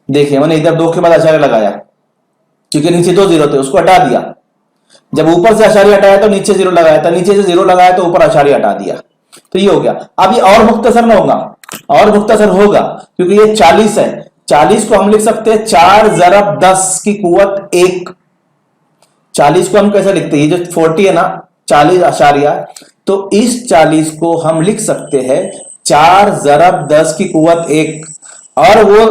देखिए मैंने इधर 2 के बाद आशारिया लगाया, क्योंकि नीचे 2 जीरो थे, उसको हटा दिया। जब ऊपर से आशारिया हटाया तो नीचे 0 लगाया था, नीचे से 0 लगाया तो ऊपर आशारिया हटा दिया। तो ये हो गया। अब ये और मुख्तसर ना होगा, और मुख्तसर होगा, क्योंकि ये 40 है। 40 को हम लिख सकते हैं 4 जरब 10 की कुव्वत 1। 40 को हम कैसे लिखते हैं, ये जो 40 है ना, 40 आशारिया, तो इस 40 को हम लिख सकते हैं 4 जरब 10 की कुव्वत 1। और वो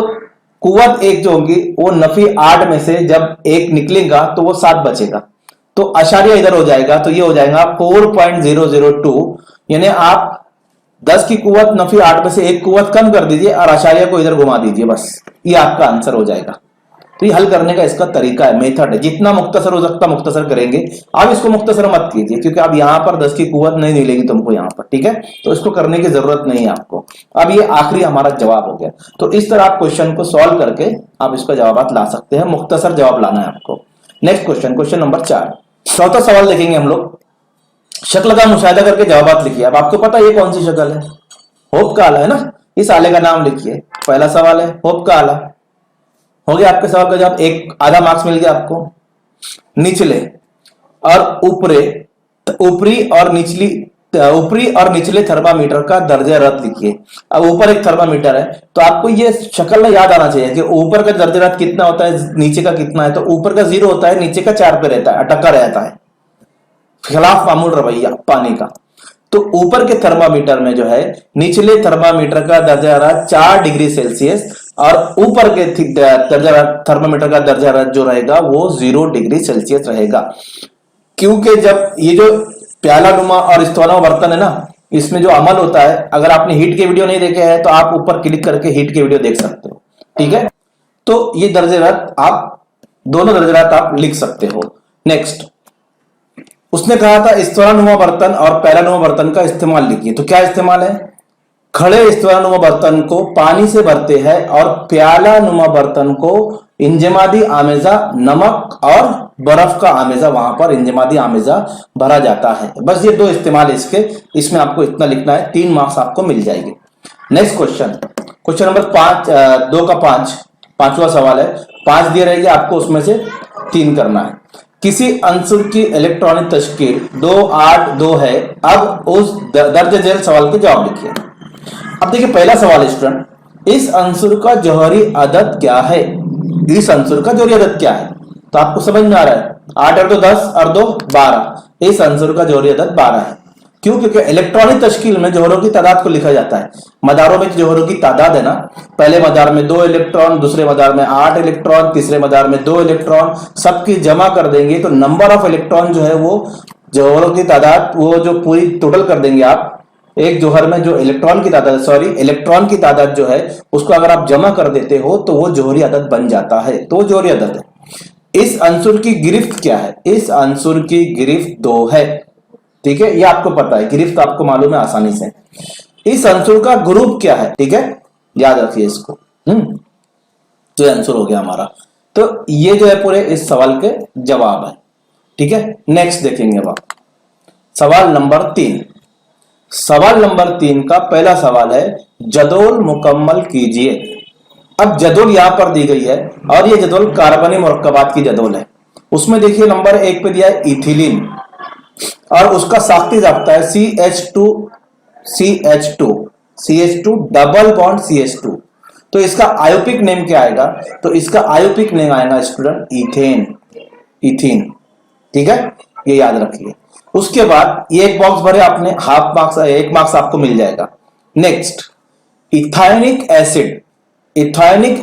कुव्वत 1 जो होगी वो नफी 8 में से जब 1 निकलेगा तो वो 7 बचेगा, तो आशारिया इधर हो जाएगा, तो ये हो जाएगा 4.002। यानी आप 10 की कुव्वत नफी 8 में से 1 कुव्वत कम कर दीजिए और आशारिया को इधर घुमा दीजिए, बस ये आपका आंसर हो जाएगा। तो ये हल करने का इसका तरीका है, मेथड है। जितना मुख्तसर हो सकता मुख्तसर करेंगे। आप इसको मुख्तसर मत कीजिए, क्योंकि अब यहां पर 10 की कुव्वत नहीं मिलेगी तुमको यहां पर। ठीक है, तो इसको करने की जरूरत नहीं है आपको। अब ये आखिरी हमारा जवाब हो गया। तो इस तरह आप क्वेश्चन को सॉल्व करके आप इसका जवाब ला सकते हैं, मुख्तसर जवाब लाना है आपको। नेक्स्ट क्वेश्चन, क्वेश्चन नंबर 4, चौथा सवाल देखेंगे हम लोग। शक्ल का मुशाहिदा करके जवाब लिखिए। अब आपको पता है ये कौन सी शक्ल है, होप का आला है ना, इस आले का नाम लिखिए। पहला सवाल है होप का आला, हो गया आपके सवाल का जवाब, एक आधा मार्क्स मिल गया आपको। निचले और ऊपरी और निचले थर्मामीटर का दर्जा रत लिखिए। अब ऊपर एक थर्मामीटर है, तो आपको ये शक्ल ना याद आना चाहिए कि ऊपर का दर्जा रत कितना होता है, नीचे का कितना है। तो ऊपर का 0 होता है, नीचे का 4 पे रहता है, अटका रहता है, खिलाफ मामूल रवैया पानी का। तो ऊपर के थर्मामीटर में जो है, निचले थर्मामीटर का दर्जा रत 4 डिग्री सेल्सियस और ऊपर के थर्मामीटर का दर्जा रत जो रहेगा वो 0 डिग्री सेल्सियस रहेगा। क्योंकि जब ये जो प्याला नुमा और स्तवाना बर्तन है ना, इसमें जो अमल होता है, अगर आपने हीट के वीडियो नहीं देखे हैं तो आप ऊपर क्लिक करके हीट के वीडियो देख सकते हो। ठीक है, तो ये दर्जे रत आप दोनों दर्जे रत आप लिख सकते हो। नेक्स्ट, उसने कहा था स्तवानुमा बर्तन और प्यालानुमा बर्तन का इस्तेमाल लिखिए। तो क्या इस्तेमाल है, खड़े स्तवानुमा बर्तन को पानी से भरते हैं और प्यालानुमा बर्तन को इंजमादी आमेजा, नमक और बर्फ का आमेजा, वहां पर इंजमादी आमेजा भरा जाता है। बस ये 2 इस्तेमाल इसके, इसमें आपको इतना लिखना है, 3 मार्क्स आपको मिल जाएंगे। नेक्स्ट क्वेश्चन, क्वेश्चन नंबर 2 का 5, पांचवा सवाल है। 5 दिए रहेंगे आपको, उसमें से 3 करना है। किसी अंसुर की इलेक्ट्रॉनिक तश्कील 282 है। अब उस दर्ज झेल सवाल के जवाब लिखिए। अब देखिए पहला सवाल स्टूडेंट, इस अंसुर का जौहरी अदद क्या है। इस अंसुर का जौहरी अदद क्या है, तो आपको समझ में आ रहा है, 8 और 2 10 और 2 12। इस अंसुर का जौहरी अदद 12 है। क्यों? क्योंकि इलेक्ट्रॉनिक तश्कील में जोहरों की तादाद को लिखा जाता है। मदारों में जोहरों की तादाद है ना, पहले मदार में 2 इलेक्ट्रॉन, दूसरे मदार में 8 इलेक्ट्रॉन, तीसरे मदार में 2 इलेक्ट्रॉन, सबकी जमा कर देंगे तो नंबर ऑफ इलेक्ट्रॉन जो है वो जोहरों की तादाद, वो जो पूरी टोटल कर देंगे आप, एक जोहर में जो इलेक्ट्रॉन की तादाद, इलेक्ट्रॉन की तादाद जो है उसको अगर आप जमा कर देते हो तो वो जोहरी अदद बन जाता है, तो वो जोहरी अदद है। इस अंसुर की गिरफ्त क्या है? इस अंसुर की गिरफ्त 2 है, ठीक है, ये आपको पता है, गिरफ्त आपको मालूम है आसानी से। इस अंसुर का ग्रुप क्या है? ठीक है, याद रखिए इसको। तो आंसर हो गया हमारा। तो ये जो है पूरे इस सवाल के जवाब है, ठीक है। नेक्स्ट देखेंगे अब सवाल नंबर 3। सवाल नंबर 3 का पहला सवाल है, जदोल मुकम्मल कीजिए। अब जदोल यहां पर दी गई है और ये जदोल कार्बनी मुरक्कबात की जदोल है। उसमें देखिए नंबर 1 पे दिया है इथिलीन और उसका साख्ती जाब्ता है CH2 डबल बॉन्ड CH2। तो इसका आयोपिक नेम क्या आएगा? तो इसका आयोपिक नेम आएगा स्टूडेंट इथीन, ठीक है, ये याद रखिए। उसके बाद ये एक बॉक्स भरे आपने, हाफ मार्क्स, 1 मार्क्स आपको मिल जाएगा। नेक्स्ट, इथाइनिक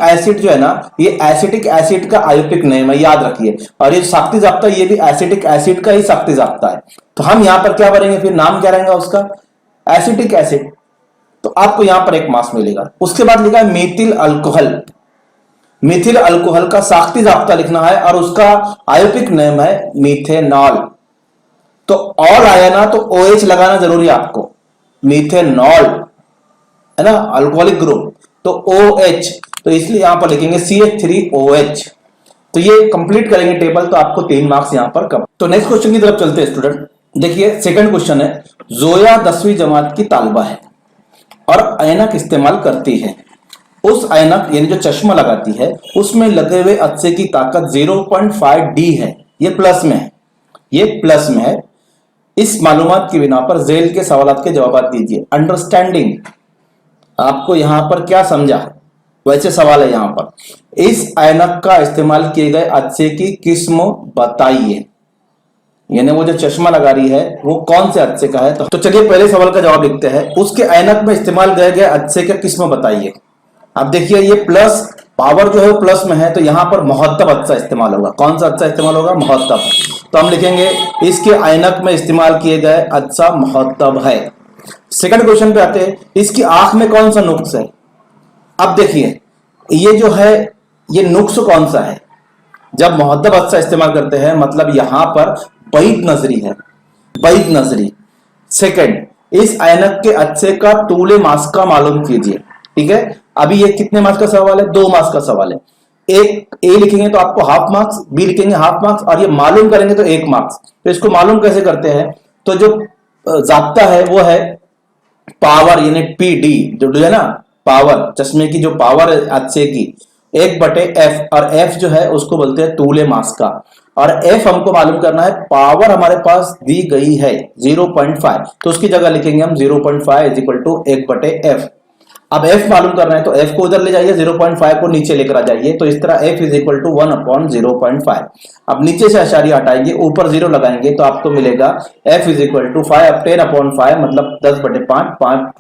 एसिड जो है ना, ये एसिटिक एसिड का आयोपिक नेम है, याद रखिए। और ये साख्ती जाब्ता, ये भी एसिटिक एसिड का ही साख्ती जाब्ता है। तो हम यहां पर क्या भरेंगे, फिर नाम क्या रहेगा उसका? Acetic acid. तो आपको यहां पर 1 मार्क्स मिलेगा। उसके बाद लिखा है मिथिल अल्कोहल का साख्ती जाब्ता लिखना है और उसका आयोपिक नेम है मीथेनॉल। तो ऑल आया ना तो OH लगाना जरूरी है आपको, मीथेनॉल है ना, अल्कोहलिक ग्रुप, तो OH, तो इसलिए यहां पर लिखेंगे CH3OH। तो ये कंप्लीट करेंगे टेबल तो आपको 3 मार्क्स यहां पर कम। तो नेक्स्ट क्वेश्चन की तरफ चलते हैं स्टूडेंट। देखिए सेकंड क्वेश्चन है, जोया 10वीं जमात की तालबा है और ऐनक इस्तेमाल करती है। उस ऐनक यानी जो चश्मा लगाती है उसमें लगे हुए अच्छे की ताकत 0.5D है, ये प्लस में है। इस मालूमात की बिना पर झेल के सवालात के जवाब दीजिए। अंडरस्टैंडिंग, आपको यहां पर क्या समझा, वैसे सवाल है यहां पर। इस ऐनक का इस्तेमाल किए गए अच्छे की किस्म बताइए, यानी वो जो चश्मा लगा रही है वो कौन से अच्छे का है। तो चलिए पहले सवाल का जवाब लिखते हैं। उसके ऐनक में इस्तेमाल किए गए अच्छे का किस्म बताइए। अब देखिए ये प्लस पावर जो है वो प्लस में है, तो यहां पर मुहत्तब अच्छा इस्तेमाल होगा। कौन सा अच्छा इस्तेमाल होगा? मुहत्तब। तो हम लिखेंगे इसके ऐनक में इस्तेमाल किए गए अच्छा मुहत्तब है। सेकंड क्वेश्चन पे आते हैं, इसकी आंख में कौन सा नुक्स है? अब देखिए ये जो है ये नुक्स कौन सा है? जब मुहत्तब अच्छा इस्तेमाल करते हैं मतलब यहां पर बैद नजरी। सेकंड, इस ऐनक के अच्छे का तूले मास का मालूम कीजिए, ठीक है। अभी ये कितने मार्क्स का सवाल है? 2 मार्क्स का सवाल है। एक ए लिखेंगे तो आपको हाफ मार्क्स, बी लिखेंगे हाफ मार्क्स और ये मालूम करेंगे तो 1 मार्क्स। तो इसको मालूम कैसे करते हैं? तो जो जाब्ता है वो है पावर, यानी PD जो है ना, पावर, चश्मे की जो पावर है अच्छे की 1/F, और F जो है उसको बोलते हैं तूले मास का। और F हमको मालूम करना है, पावर हमारे पास दी गई है 0.5, तो उसकी जगह लिखेंगे हम 0.5 इज इक्वल टू 1/F। अब F मालूम करना है तो F को उधर ले जाइए, 0.5 को नीचे लेकर आ जाइए, तो इस तरह F इज इक्वल टू 1/0.5। अब नीचे से आशारी हटाएंगे, ऊपर 0 लगाएंगे तो आपको मिलेगा F इज इक्वल टू 10/5 मतलब 10/5,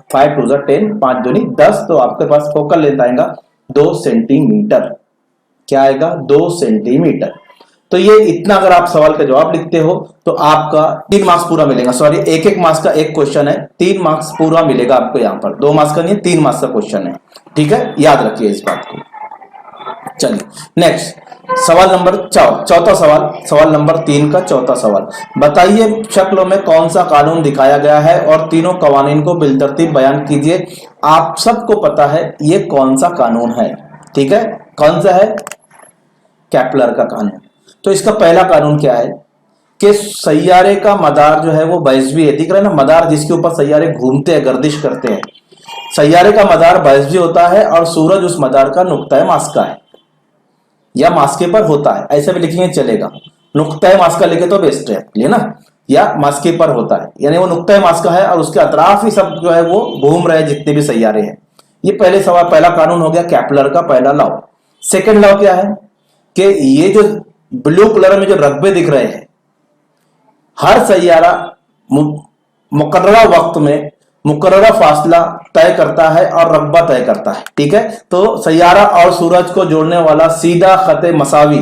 5 2 10, 5 दूनी 10। तो आपके पास फोकल लेंथ आएगा 2 सेंटीमीटर। क्या आएगा? 2 सेंटीमीटर। तो ये इतना अगर आप सवाल का जवाब लिखते हो तो आपका 3 मार्क्स पूरा मिलेगा। सॉरी, 1 मार्क्स का एक क्वेश्चन है, 3 मार्क्स पूरा मिलेगा आपको यहाँ पर। 2 मार्क्स का नहीं है, 3 मार्क्स का क्वेश्चन है, ठीक है, याद रखिए इस बात को। चलिए नेक्स्ट सवाल नंबर चौथा सवाल नंबर 3 का चौथा सवाल, बताइए शक्लों में कौन सा कानून दिखाया गया है और तीनों कवानीन को बिलतरतीब बयान कीजिए। आप सबको पता है ये कौन सा कानून है, ठीक है, कौन सा है? केपलर का कानून। तो इसका पहला कानून क्या है कि सैयारे का मदार जो है वो बैज़वी है, दिख रहा है ना, मदार जिसके ऊपर सैयारे घूमते हैं, गर्दिश करते हैं, सैयारे का मदार बैज़वी होता है और सूरज उस मदार का नुक्ता मास्का है या मास्के पर होता है, ऐसे भी लिखेंगे चलेगा। नुक्ता मास्का लिखे तो बेस्ट है ना, या मास्के पर होता है, यानी वो नुक्ता मास्का है और उसके अतराफ ही सब जो है वो घूम रहे जितने भी सैयारे हैं। ये पहला कानून हो गया केपलर का पहला लॉ। सेकंड लॉ क्या है कि ये जो ब्लू कलर में जो रकबे दिख रहे हैं, हर सैयारा मुकर्ररा वक्त में मुकर्ररा फासला तय करता है और रकबा तय करता है। ठीक है, तो सैयारा और सूरज को जोड़ने वाला सीधा खत मसावी,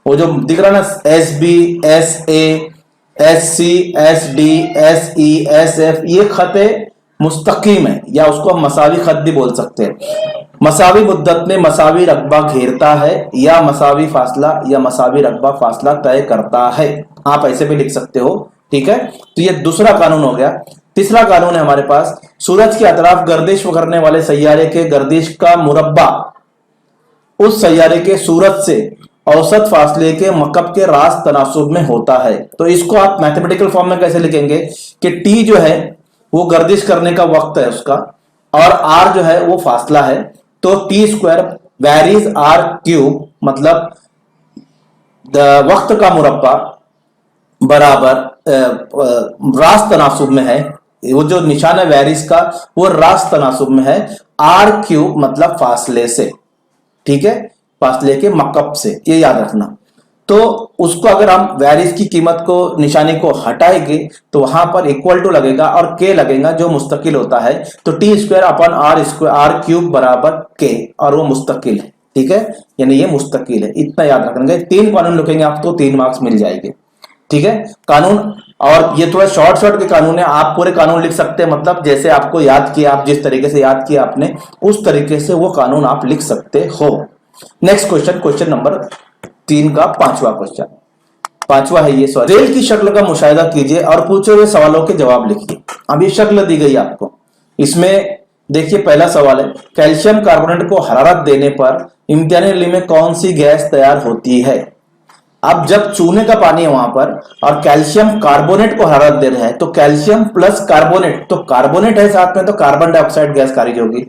वो जो दिख रहा है ना, S B, S A, S C, S D, S E, S F, ये खत मुस्तकीम है, या उसको हम मसावी खत भी बोल सकते हैं। मसावी मुद्दत में मसावी रकबा घेरता है, या मसावी फासला या मसावी रकबा फासला तय करता है, आप ऐसे भी लिख सकते हो। ठीक है, तो ये दूसरा कानून हो गया। तीसरा कानून है हमारे पास, सूरज के अतराफ गर्दिश करने वाले सैयारे के गर्दिश का मुरब्बा उस सैयारे के सूरज से औसत फासले के मकब के रास्त तनासुब में होता है। तो इसको आप मैथमेटिकल फॉर्म में कैसे लिखेंगे कि टी जो है वो गर्दिश करने का वक्त है उसका, और आर जो है वो फासला है, तो T square varies R cube, मतलब वक्त का मुरब्बा बराबर रास्त तनासुब में है, वो जो निशान है वैरीज का वो रास्त तनासुब में है आर क्यूब, मतलब फासले से। ठीक है, फासले के मकब से, ये याद रखना। तो उसको अगर हम वैरिस की कीमत को, निशानी को हटाएंगे तो वहां पर इक्वल टू लगेगा और के लगेगा जो मुस्तकिल होता है, तो T square upon R square R cube बराबर के, और वो मुस्तकिल है। ठीक है, यानी ये मुस्तकिल है, इतना याद रखेंगे। 3 कानून लिखेंगे आप तो 3 मार्क्स मिल जाएंगे। ठीक है, कानून, और ये थोड़ा शॉर्ट के कानून है, आप पूरे कानून लिख सकते हैं, मतलब जैसे आपको याद किया, आप जिस तरीके से याद किया आपने उस तरीके से वो कानून आप लिख सकते हो। नेक्स्ट क्वेश्चन, क्वेश्चन नंबर 3 का 5वां क्वेश्चन, 5वां है ये, सॉरी। रेल की शक्ल का मुशाहिदा कीजिए और पूछे हुए सवालों के जवाब लिखिए। अब ये शक्ल दी गई आपको, इसमें देखिए पहला सवाल है, कैल्शियम कार्बोनेट को हरारत देने पर इम्तिहानी नली में कौन सी गैस तैयार होती है। अब जब चूने का पानी है वहां पर और कैल्शियम कार्बोनेट को हरारत दे रहे हैं, तो कैल्शियम प्लस कार्बोनेट, तो कार्बोनेट है साथ में, तो कार्बन डाइऑक्साइड गैस खारिज होगी,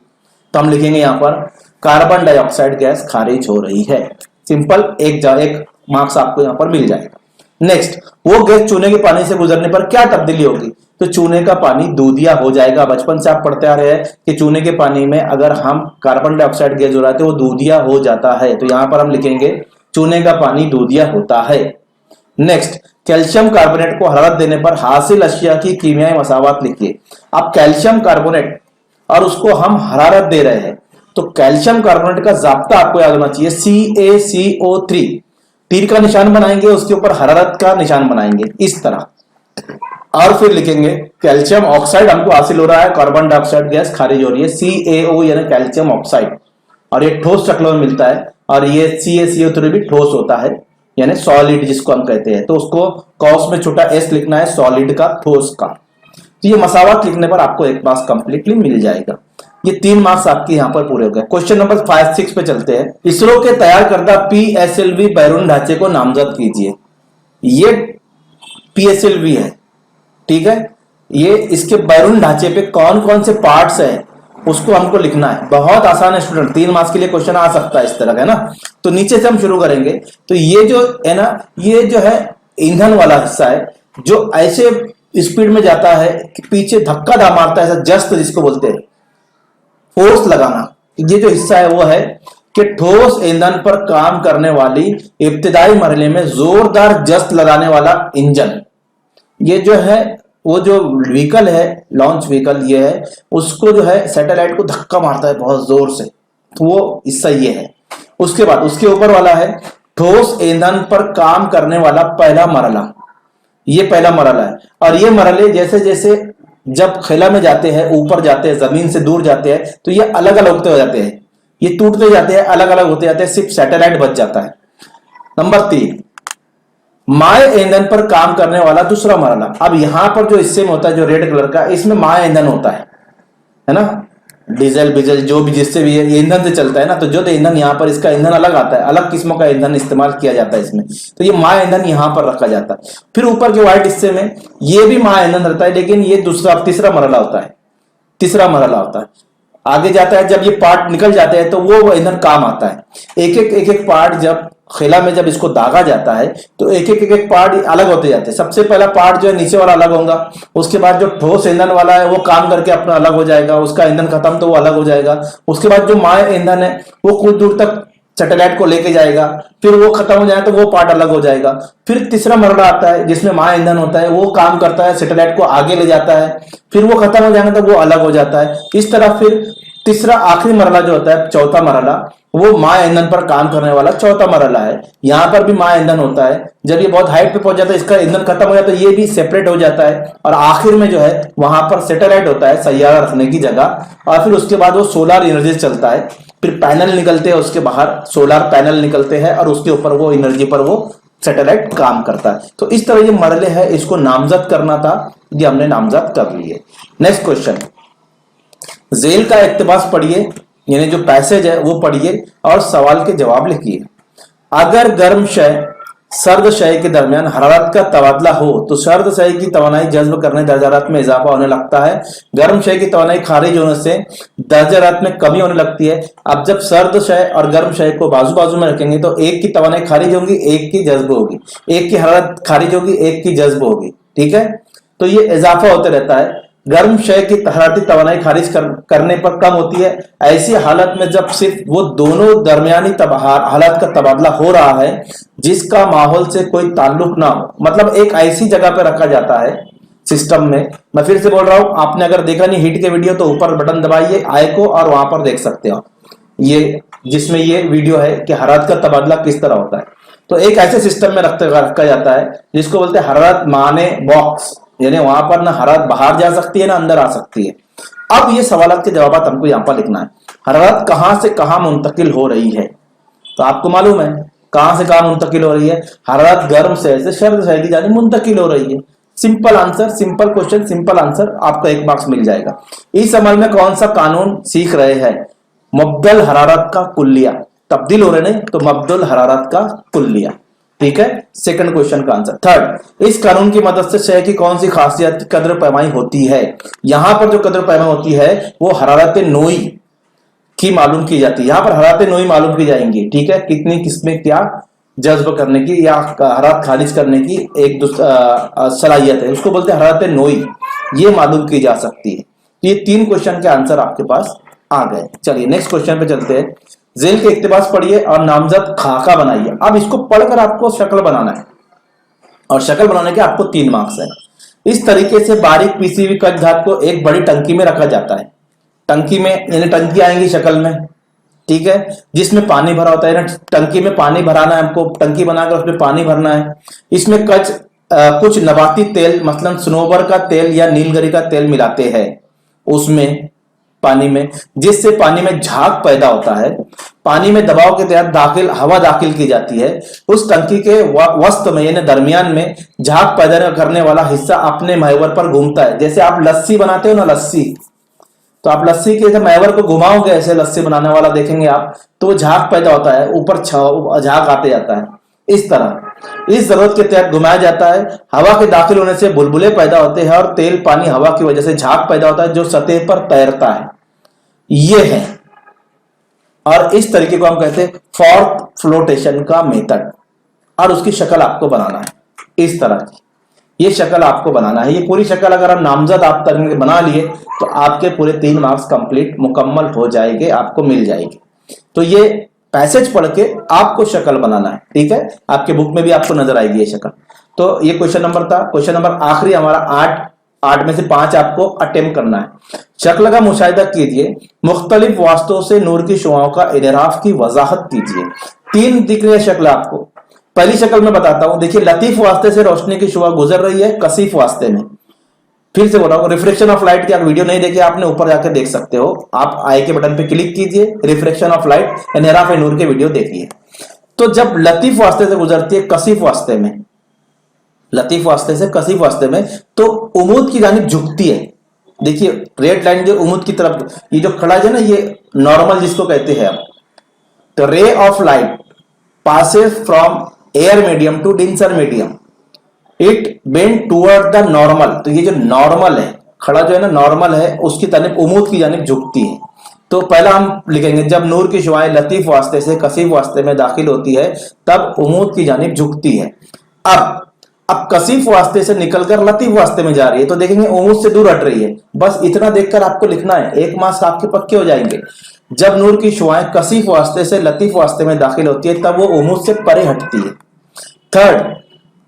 तो हम लिखेंगे यहां पर कार्बन डाइऑक्साइड गैस खारिज हो रही है। सिंपल, एक मार्क्स आपको यहां पर मिल जाएगा। नेक्स्ट, वो गैस चूने के पानी से गुजरने पर क्या तब्दीली होगी, तो चूने का पानी दूधिया हो जाएगा। बचपन से आप पढ़ते आ रहे हैं कि चूने के पानी में अगर हम कार्बन डाइऑक्साइड गैस जो रहते हैं वो दूधिया हो जाता है, तो यहां पर हम लिखेंगे चूने का पानी दूधिया होता है। नेक्स्ट, कैल्शियम कार्बोनेट को हरारत देने पर हासिल अशिया की कीमियाई मसावत लिखिए। अब कैल्शियम कार्बोनेट और उसको हम हरारत दे रहे हैं, तो कैल्शियम कार्बोनेट का जाब्ता आपको याद होना चाहिए, CaCO3, तीर का निशान बनाएंगे, उसके ऊपर हरारत का निशान बनाएंगे इस तरह, और फिर लिखेंगे कैल्शियम ऑक्साइड हमको हासिल हो रहा है, कार्बन डाइऑक्साइड गैस खारिज हो रही है, CaO यानी कैल्शियम ऑक्साइड, और ये ठोस शक्ल में मिलता है, और ये CaCO3 भी ठोस होता है, यानी सॉलिड जिसको हम कहते हैं, तो उसको कॉस में छोटा s लिखना है, सॉलिड का, ठोस का। तो ये मसावत लिखने पर आपको 1 मार्क्स कंप्लीटली मिल जाएगा। ये 3 मार्क्स आपके यहां पर पूरे हो गए। क्वेश्चन नंबर 5-6 पे चलते हैं। इसरो के तैयार करदा PSLV बैरून ढांचे को नामजद कीजिए। ये PSLV है, ठीक है, ये इसके बैरून ढांचे पे कौन कौन से पार्ट्स हैं उसको हमको लिखना है। बहुत आसान है स्टूडेंट, 3 मार्क्स के लिए क्वेश्चन आ सकता है इस तरह का, है ना। तो नीचे से हम शुरू करेंगे। तो ये जो है ना, ये जो है ईंधन वाला हिस्सा है, जो ऐसे स्पीड में जाता है कि पीछे धक्का मारता है, ऐसा जस्ट जिसको बोलते हैं, फोर्स लगाना। ये जो हिस्सा है वो है कि ठोस ईंधन पर काम करने वाली इब्तिदाई मरहले में जोरदार जस्त लगाने वाला इंजन। ये जो है वो जो व्हीकल है, लॉन्च व्हीकल ये है, उसको जो है सैटेलाइट को धक्का मारता है बहुत जोर से, तो वो हिस्सा ये है। उसके बाद उसके ऊपर वाला है ठोस ईंधन पर काम करने वाला पहला मरहला, ये पहला मरहला है। और ये मरहले जैसे जैसे जब खिला में जाते हैं, ऊपर जाते हैं, जमीन से दूर जाते हैं, तो ये अलग अलग होते हो जाते हैं, ये टूटते जाते हैं, अलग अलग होते जाते हैं, सिर्फ सैटेलाइट बच जाता है। नंबर 3, माय ईंधन पर काम करने वाला दूसरा मरहला। अब यहां पर जो हिस्से में होता है, जो रेड कलर का, इसमें माय ईंधन होता है ना, डीजल बीजल जो भी जिससे भी ये ईंधन से चलता है ना, तो जो ईंधन यहाँ पर, इसका ईंधन अलग आता है, अलग किस्मों का ईंधन इस्तेमाल किया जाता है इसमें, तो ये माय ईंधन यहाँ पर रखा जाता है। फिर ऊपर के व्हाइट हिस्से में ये भी माय ईंधन रहता है, लेकिन ये तीसरा मरहला होता है, तीसरा मरहला होता है। आगे जाता है, जब ये पार्ट निकल जाते हैं तो वो ईंधन काम आता है। एक एक पार्ट जब खिला में जब इसको दागा जाता है तो एक एक पार्ट अलग होते जाते हैं। सबसे पहला पार्ट जो है नीचे वाला अलग होगा, उसके बाद जो ठोस ईंधन वाला है वो काम करके अपना अलग हो जाएगा, उसका ईंधन खत्म तो वो अलग हो जाएगा। उसके बाद जो माय ईंधन है वो कुछ दूर तक सैटेलाइट को लेके जाएगा, फिर वो खत्म हो जाए तो वो पार्ट अलग हो जाएगा। फिर तीसरा मरला आता है जिसमें मां ईंधन होता है, वो काम करता है, सैटेलाइट को आगे ले जाता है, फिर वो खत्म हो जाएगा तो वो अलग हो जाता है। इस तरह फिर तीसरा आखिरी मरला जो होता है, चौथा मरला, वो मां ईंधन पर काम करने वाला चौथा मरला है। यहां पर भी मां ईंधन होता है। जब ये बहुत हाइट पे पहुंच जाता है, इसका ईंधन खत्म हो जाता है, ये भी सेपरेट हो जाता है। और आखिर में जो है वहां पर सैटेलाइट होता है, सैयारा रखने की जगह। और फिर उसके बाद वो सोलर एनर्जी चलता है, फिर पैनल निकलते हैं उसके बाहर, सोलर पैनल निकलते हैं और उसके ऊपर वो एनर्जी पर वो सैटेलाइट काम करता है। तो इस तरह ये मरले है, इसको नामजद करना था, ये हमने नामजद कर लिए। नेक्स्ट क्वेश्चन, जेल का इक्तिबास पढ़िए, यानी जो पैसेज है वो पढ़िए और सवाल के जवाब लिखिए। अगर गर्म शय सर्द शय के दरमियान हरारत का तबादला हो तो सर्द शय की तवानाई जज्ब करने दर्जा हरारत में इजाफा होने लगता है, गर्म शय की तवानाई खारिज होने से दर्जा हरारत में कमी होने लगती है। अब जब सर्द शय और गर्म शय को बाजू बाजू में रखेंगे तो एक की तवानाई खारिज होगी, एक की जज्ब होगी, एक की हरारत खारिज होगी, एक की जज्ब होगी। ठीक है, तो ये इजाफा होते रहता है। गर्म शय की हरारती तवानाई खारिज करने पर कम होती है। ऐसी हालत में जब सिर्फ वो दोनों दरमियानी हालत का तबादला हो रहा है जिसका माहौल से कोई ताल्लुक ना हो, मतलब एक ऐसी जगह पे रखा जाता है सिस्टम में। मैं फिर से बोल रहा हूं, आपने अगर देखा नहीं हीट के वीडियो तो ऊपर बटन दबाइए आई को और वहां पर देख सकते हो ये, जिसमें ये वीडियो है कि हरारत का तबादला किस तरह होता है। तो एक ऐसे सिस्टम में रखा जाता है जिसको बोलते हैं हरारत माने बॉक्स, यानी वहां पर ना हरारत बाहर जा सकती है ना अंदर आ सकती है। अब ये सवाल के जवाब हमको यहां पर लिखना है। हरारत कहां से कहां मुंतकिल हो रही है, तो आपको मालूम है कहां से कहां मुंतकिल हो रही है। हरारत गर्म शय से सर्द शय की जानिब मुंतकिल हो रही है। Simple answer, simple question, simple answer, आपको 1 मार्क्स मिल जाएगा। इस अमल में कौन सा कानून सीख रहे हैं? मुब्दल हरारत का कुल्लिया, तब्दील हो रहे नहीं तो मुब्दल हरारत का कुल्लिया। ठीक है, सेकंड क्वेश्चन का आंसर। थर्ड, इस कानून की मदद से शय की कौन सी खासियत की कदर पैमाई होती है? यहां पर जो कदर पैमाई होती है वो हरारत नोई की मालूम की जाती है। यहां पर हरारत नोई मालूम की जाएंगी। ठीक है, कितनी किसमें क्या जज्ब करने की या हरारत खारिज करने की एक सलाहियत है, उसको बोलते हैं हरारत नोई, ये मालूम की जा सकती है। ये 3 क्वेश्चन के आंसर आपके पास आ गए। चलिए नेक्स्ट क्वेश्चन पे चलते हैं। जेल के इक्तिबास पढ़िए और नामजद खाका बनाइए। अब इसको पढ़कर आपको शक्ल बनाना है और शक्ल बनाने के आपको 3 मार्क्स है। इस तरीके से बारीक पीसी हुई कच्छ धात को एक बड़ी टंकी में रखा जाता है। टंकी में यानी टंकी आएंगी शक्ल में, ठीक है, जिसमें पानी भरा होता है ना, टंकी में पानी भराना है हमको, टंकी बनाकर उसमें पानी भरना है। इसमें कुछ नबाती तेल मसलन सनोबर का तेल या नीलगिरी का तेल मिलाते हैं उसमें पानी में, जिससे पानी में झाग पैदा होता है। पानी में दबाव के तहत हवा दाखिल की जाती है। उस टंकी के वस्त में यानी दरमियान में झाग पैदा करने वाला हिस्सा अपने महवर पर घूमता है। जैसे आप लस्सी बनाते हो ना, लस्सी, तो आप लस्सी के महवर को घुमाओगे ऐसे, लस्सी बनाने वाला देखेंगे आप, तो वो झाग पैदा होता है, ऊपर झाग आते जाता है। इस तरह इस जरूरत के तहत घुमाया जाता है। हवा के दाखिल होने से बुलबुले पैदा होते हैं और तेल पानी हवा की वजह से झाग पैदा होता है जो सतह पर तैरता है। ये है, और इस तरीके को हम कहते हैं फोर्थ फ्लोटेशन का मेथड। और उसकी शक्ल आपको बनाना है इस तरह की, ये शक्ल आपको बनाना है। ये पूरी शक्ल अगर हम नामजद आप तरह बना लिए तो आपके पूरे 3 मार्क्स कंप्लीट मुकम्मल हो जाएंगे, आपको मिल जाएगी। तो ये पैसेज पढ़ के आपको शक्ल बनाना है। ठीक है, आपके बुक में भी आपको नजर आएगी ये शक्ल। तो ये क्वेश्चन नंबर था। क्वेश्चन नंबर आखिरी हमारा 8 में से 5 आपको अटेम्प्ट करना है। शक्ल का मुशाहिदा कीजिए, मुख्तलिफ वास्तों से नूर की शुआओं का इनराफ की वजाहत कीजिए। 3 दिख रही है शक्ल आपको। पहली शक्ल में बताता हूं, देखिए लतीफ वास्ते से रोशनी की शुआ गुजर रही है कसीफ वास्ते में। फिर से बोल रहा हूं, रिफ्लेक्शन ऑफ लाइट की आप वीडियो नहीं देखे आपने, ऊपर जाकर देख सकते हो। आप आई के बटन पे क्लिक कीजिए, रिफ्लेक्शन ऑफ लाइट इनराफ नूर के वीडियो देखिए। तो जब लतीफ वास्ते से गुजरती है कसीफ वास्ते में, लतीफ वास्ते से कसीफ वास्ते में, तो उमूद की जानिब झुकती है। देखिए रेड लाइन जो उमूद की तरफ, ये जो खड़ा है ना, ये नॉर्मल जिसको कहते हैं हम। तो ray of light passes from air medium to denser medium, it bend toward the normal। तो ये जो नॉर्मल है, खड़ा जो है ना नॉर्मल है, उसकी जानिब उमूद की जानिब झुकती है। तो पहला हम लिखेंगे, जब नूर की शुआएं लतीफ वास्ते से कसीफ वास्ते में दाखिल होती है तब उमूद की जानिब झुकती है। अब कसीफ वास्ते से निकलकर लतीफ वास्ते में जा रही है तो देखेंगे उमूद से दूर हट रही है। बस इतना देखकर आपको लिखना है, 1 मार्क्स आपके पक्के हो जाएंगे। जब नूर की शुआएं कसीफ वास्ते से लतीफ वास्ते में दाखिल होती है तब वो उमूद से परे हटती है। थर्ड,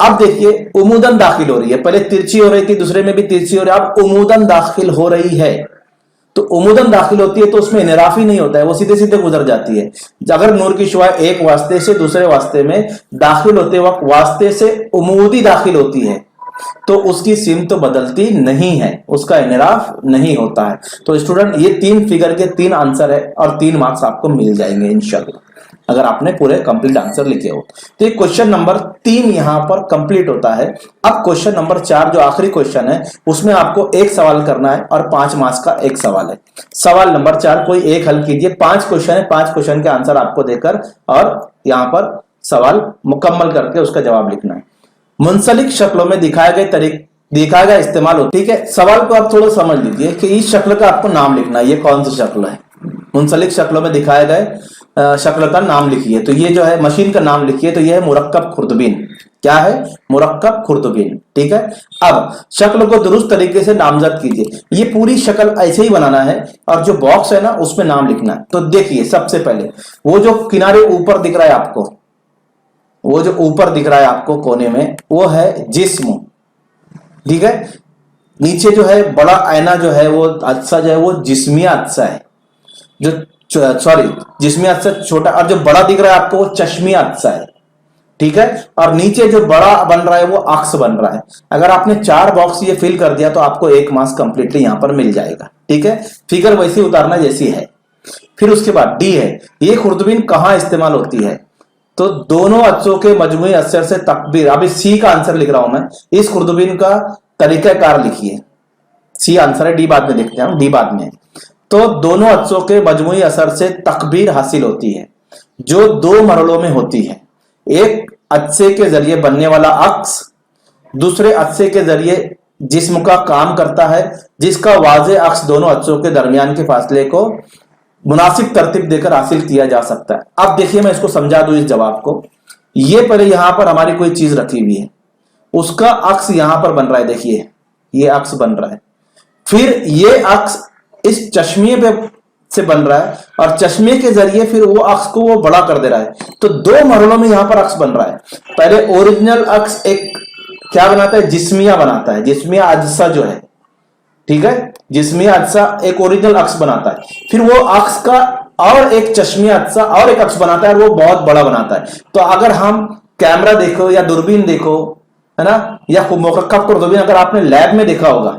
अब देखिए उमूदन दाखिल हो रही है, पहले तिरछी हो रही थी, दूसरे में भी तिरछी हो रही है, अब उमूदन दाखिल हो रही है। तो उमूदन दाखिल होती है तो उसमें इनराफ ही नहीं होता है, वो सीधे सीधे गुजर जाती है। अगर नूर की शुआ एक वास्ते से दूसरे वास्ते में दाखिल होते वक्त वास्ते से उमूदी दाखिल होती है तो उसकी सिम तो बदलती नहीं है, उसका इनराफ नहीं होता है। तो स्टूडेंट ये 3 फिगर के 3 आंसर है और 3 मार्क्स आपको मिल जाएंगे इंशाल्लाह, अगर आपने पूरे कंप्लीट आंसर लिखे हो। तो ये क्वेश्चन नंबर 3 यहां पर कंप्लीट होता है। अब क्वेश्चन नंबर 4 जो आखिरी क्वेश्चन है उसमें आपको एक सवाल करना है और 5 मार्क्स का एक सवाल है। सवाल नंबर 4 कोई एक हल कीजिए, 5 क्वेश्चन है, 5 क्वेश्चन के आंसर आपको देकर और यहां पर सवाल मुकम्मल करके उसका जवाब लिखना है। मुंसलिक शक्लों में दिखाए गए इस्तेमाल हो, ठीक है। सवाल को आप थोड़ा समझ लीजिए कि इस शक्ल का आपको नाम लिखना है, ये कौन सी शक्ल है। मुंसलिक शक्लों में दिखाए गए शक्ल का नाम लिखिए, तो ये जो है मशीन का नाम लिखिए, तो ये है मुरक्कब खुर्दबीन। क्या है? मुरक्कब खुर्दबीन, ठीक है। अब शक्ल को दुरुस्त तरीके से नामजद कीजिए, ये पूरी शक्ल ऐसे ही बनाना है और जो बॉक्स है ना उसमें नाम लिखना है। तो देखिए सबसे पहले वो जो किनारे ऊपर दिख रहा है आपको, वो जो ऊपर दिख रहा है आपको कोने में, वो है जिस्म, ठीक है। नीचे जो है बड़ा आईना जो है वो अज्जा जो है वो जिस्मिया अज्जा है, जो सॉरी जिस्मिया अज्जा छोटा, और जो बड़ा दिख रहा है आपको वो चश्मिया अज्जा है, ठीक है। और नीचे जो बड़ा बन रहा है वो अक्स बन रहा है। अगर आपने 4 बॉक्स ये फिल कर दिया तो आपको 1 मार्क्स कंप्लीटली यहां पर मिल जाएगा, ठीक है। फिगर वैसी उतारना जैसी है। फिर उसके बाद डी है, ये खुर्दबीन कहां इस्तेमाल होती है? तो दोनों अज्जों के मजमुई असर से तकबीर। अब इस सी का आंसर लिख रहा हूं मैं, इस खुर्दबीन का तरीकाकार लिखिए। सी आंसर है, डी बाद में देखते हैं, डी बाद में। तो दोनों अज्जों के मजमुई असर से तकबीर हासिल होती है जो 2 मरहलों में होती है। एक अज्जे के जरिए बनने वाला अक्स दूसरे अज्जे के जरिए जिस्म का काम करता है, जिसका वाज़े अक्स दोनों अज्जों के दरमियान के फासले को मुनासिब तरतीब देकर हासिल किया जा सकता है। अब देखिए मैं इसको समझा दूं इस जवाब को। ये पहले यहां पर हमारी कोई चीज रखी हुई है, उसका अक्स यहां पर बन रहा है, देखिए ये अक्स बन रहा है। फिर ये अक्स इस चश्मे पे से बन रहा है और चश्मे के जरिए फिर वो अक्स को वो बड़ा कर दे रहा है। तो 2 मरहलों में यहां पर अक्स बन रहा है। पहले ओरिजिनल अक्स एक क्या बनाता है? जिस्मिया बनाता है, जिस्मिया अज्जा जो है, ठीक है। जिस्मिया अज्जा एक ओरिजिनल अक्स बनाता है, फिर वो अक्स का और एक चश्मिया अज्जा और एक अक्स बनाता है और वो बहुत बड़ा बनाता है। तो अगर हम कैमरा देखो या दूरबीन देखो, है ना, या मुरक्कब खुर्दबीन अगर आपने लैब में देखा होगा,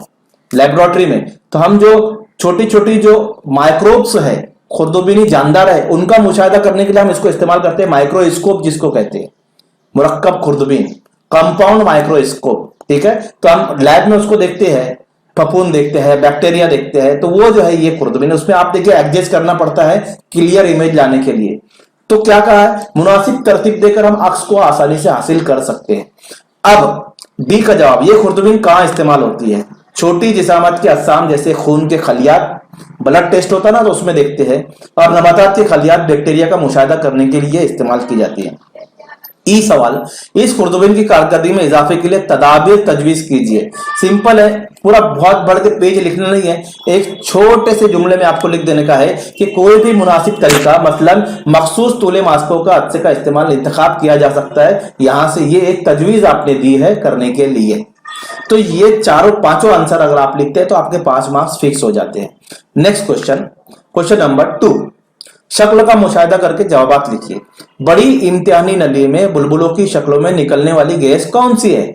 लेबोरेटरी में, तो हम जो छोटी छोटी जो माइक्रोब्स है, खुर्दबीनी जानदार है, उनका मुशाहिदा करने के लिए हम इसको इस्तेमाल करते हैं, माइक्रोस्कोप जिसको कहते हैं, मुरक्कब खुर्दबीन, कंपाउंड माइक्रोस्कोप, ठीक है। तो हम लैब में उसको देखते हैं, फफूंद देखते हैं, बैक्टीरिया देखते हैं, तो वो जो है ये खुर्दबीन, उसमें आप देखिए एडजस्ट करना पड़ता है क्लियर इमेज लाने के लिए। तो क्या कहा है? मुनासिब तरतीब देकर हम अक्स को आसानी से हासिल कर सकते हैं। अब डी का जवाब, ये खुर्दबीन कहां इस्तेमाल होती है? छोटी जिसामत के असाम जैसे खून के खलियात, ब्लड टेस्ट होता है ना तो उसमें देखते हैं, और नबातात के खलियात बैक्टीरिया का मुशाहिदा करने के लिए इस्तेमाल की जाती है। ई सवाल, इस खुर्दबीन की कारकर्दगी में इजाफे के लिए तदाबीर तजवीज कीजिए। सिंपल है, पूरा बहुत बड़े पेज लिखना नहीं है, एक छोटे से जुमले में आपको लिख देने का है कि कोई भी मुनासिब तरीका, मसलन मखसूस तूले मास्को का अज्जे का इस्तेमाल इंतखाब किया जा सकता है। यहां से ये एक तजवीज आपने दी है करने के लिए। तो ये 4-5 आंसर अगर आप लिखते हैं तो आपके 5 मार्क्स फिक्स हो जाते हैं। नेक्स्ट क्वेश्चन, क्वेश्चन नंबर 2, शक्ल का मुशाहिदा करके जवाब लिखिए। बड़ी इम्तिहानी नली में बुलबुलों की शक्लों में निकलने वाली गैस कौन सी है?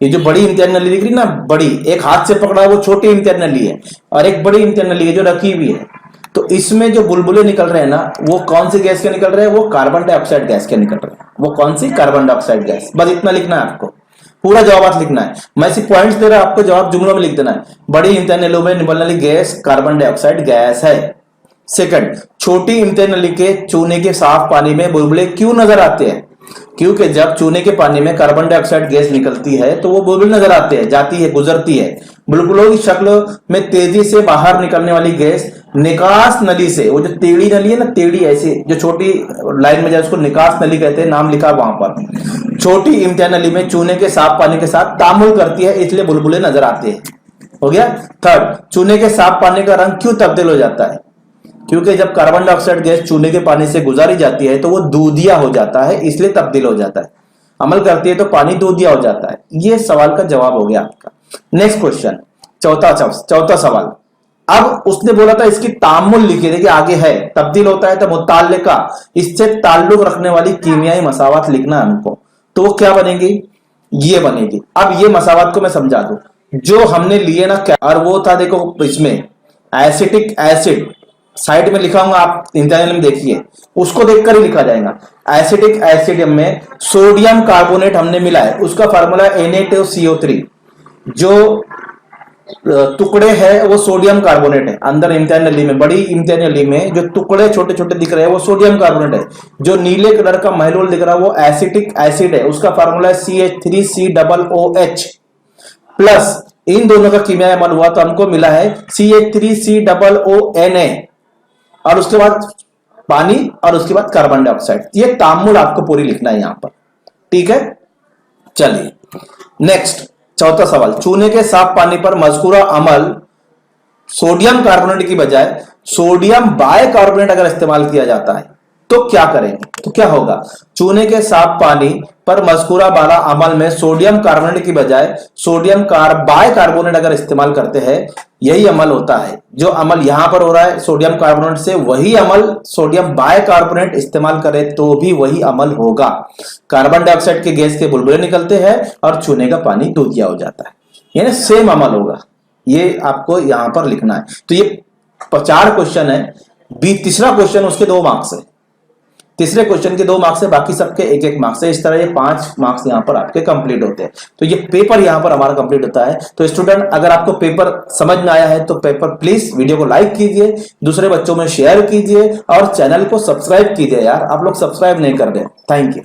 ये जो बड़ी इम्तिहानी नली दिख रही ना, बड़ी, एक हाथ से पकड़ा है वो छोटी इम्तिहानी नली है और एक बड़ी इम्तिहानी नली है जो रखी हुई है। तो इसमें जो बुलबुले निकल रहे हैं ना, वो कौन सी गैस के निकल रहे हैं? वो कार्बन डाइऑक्साइड गैस के निकल रहे हैं। वो कौन सी? Carbon dioxide gas. बस इतना लिखना है आपको, पूरा जवाब लिखना है। मैं सिर्फ पॉइंट्स दे रहा हूं, आपको जवाब जुमलों में लिख देना है। बड़ी इम्तिहानी नलियों में निकलने वाली गैस कार्बन डाइऑक्साइड गैस है। सेकंड, छोटी इम्तिहानी नली के चूने के साफ पानी में बुलबुले क्यों नजर आते हैं? क्योंकि जब चूने के पानी में कार्बन डाइऑक्साइड गैस निकलती है तो वो बुलबुल नजर आते हैं, जाती है, गुजरती है। बुलबुलों की शक्ल में तेजी से बाहर निकलने वाली गैस निकास नली से, वो जो टेढ़ी नली है ना, टेढ़ी ऐसी जो छोटी लाइन में जाए उसको निकास नली कहते हैं, नाम लिखा वहां पर। छोटी इम्तिहानी नली में चूने के साफ पानी के साथ तामुल करती है, इसलिए बुलबुले नजर आते हैं। हो गया। थर्ड, चूने के साफ पानी का रंग क्यों तब्दील हो जाता है? क्योंकि जब कार्बन डाइऑक्साइड गैस चूने के पानी से गुजारी जाती है तो वो दूधिया हो जाता है, इसलिए तब्दील हो जाता है। अमल करती है तो पानी दूधिया हो जाता है। ये सवाल का जवाब हो गया आपका। नेक्स्ट क्वेश्चन, चौथा सवाल। अब उसने बोला था इसकी तामुल लिखिए, देखिए आगे है तब्दील होता है तो मुताल्लिका, इससे ताल्लुक रखने वाली कीमियाई मसावत लिखना है हमको। तो वो क्या बनेगी, ये बनेगी। अब ये मसावत को मैं समझा दूं, जो हमने लिए ना क्या, और वो था देखो इसमें एसिटिक एसिड, साइड में लिखा हूं आप इंटरनल में देखिए, उसको देखकर ही लिखा जाएगा। एसिटिक एसिड में सोडियम कार्बोनेट हमने मिला है, उसका फार्मूला Na2CO3। जो टुकड़े है वो सोडियम कार्बोनेट है, अंदर इम्तिहान नली में, बड़ी इम्तिहान नली में जो टुकड़े छोटे छोटे दिख रहे हैं वो सोडियम कार्बोनेट है। जो नीले कलर का महलूल दिख रहा है वो एसिटिक एसिड है, उसका फार्मूला है CH3COOH प्लस इन दोनों का कीमियाई अमल हुआ तो हमको मिला है CH3COONA, और उसके बाद पानी, और उसके बाद कार्बन डाइऑक्साइड। ये तामुल आपको पूरी लिखना है यहां पर, ठीक है। चलिए नेक्स्ट, चौथा सवाल। चूने के साफ पानी पर मज़कूरा अमल सोडियम कार्बोनेट की बजाय सोडियम बाइकार्बोनेट अगर इस्तेमाल किया जाता है तो क्या करेंगे, तो क्या होगा। चूने के साफ पानी पर मज़कूरा वाला अमल में सोडियम कार्बोनेट की बजाय सोडियम बाइकार्बोनेट अगर इस्तेमाल करते हैं, यही अमल होता है। जो अमल यहां पर हो रहा है सोडियम कार्बोनेट से, वही अमल सोडियम बाइकार्बोनेट इस्तेमाल करें तो भी वही अमल होगा। कार्बन डाइऑक्साइड के गैस के बुलबुले निकलते हैं और चूने का पानी दूधिया हो जाता है, यानी सेम अमल होगा। ये आपको यहां पर लिखना है। तो ये 4 क्वेश्चन है, तीसरा क्वेश्चन उसके 2 मार्क्स है, तीसरे क्वेश्चन के 2 मार्क्स है, बाकी सबके 1-1 मार्क्स है। इस तरह ये 5 मार्क्स यहां पर आपके कंप्लीट होते हैं। तो ये पेपर यहां पर हमारा कंप्लीट होता है। तो स्टूडेंट, अगर आपको पेपर समझ में आया है तो पेपर प्लीज वीडियो को लाइक कीजिए, दूसरे बच्चों में शेयर कीजिए और चैनल को सब्सक्राइब कीजिए। यार आप लोग सब्सक्राइब नहीं कर रहे। Thank you.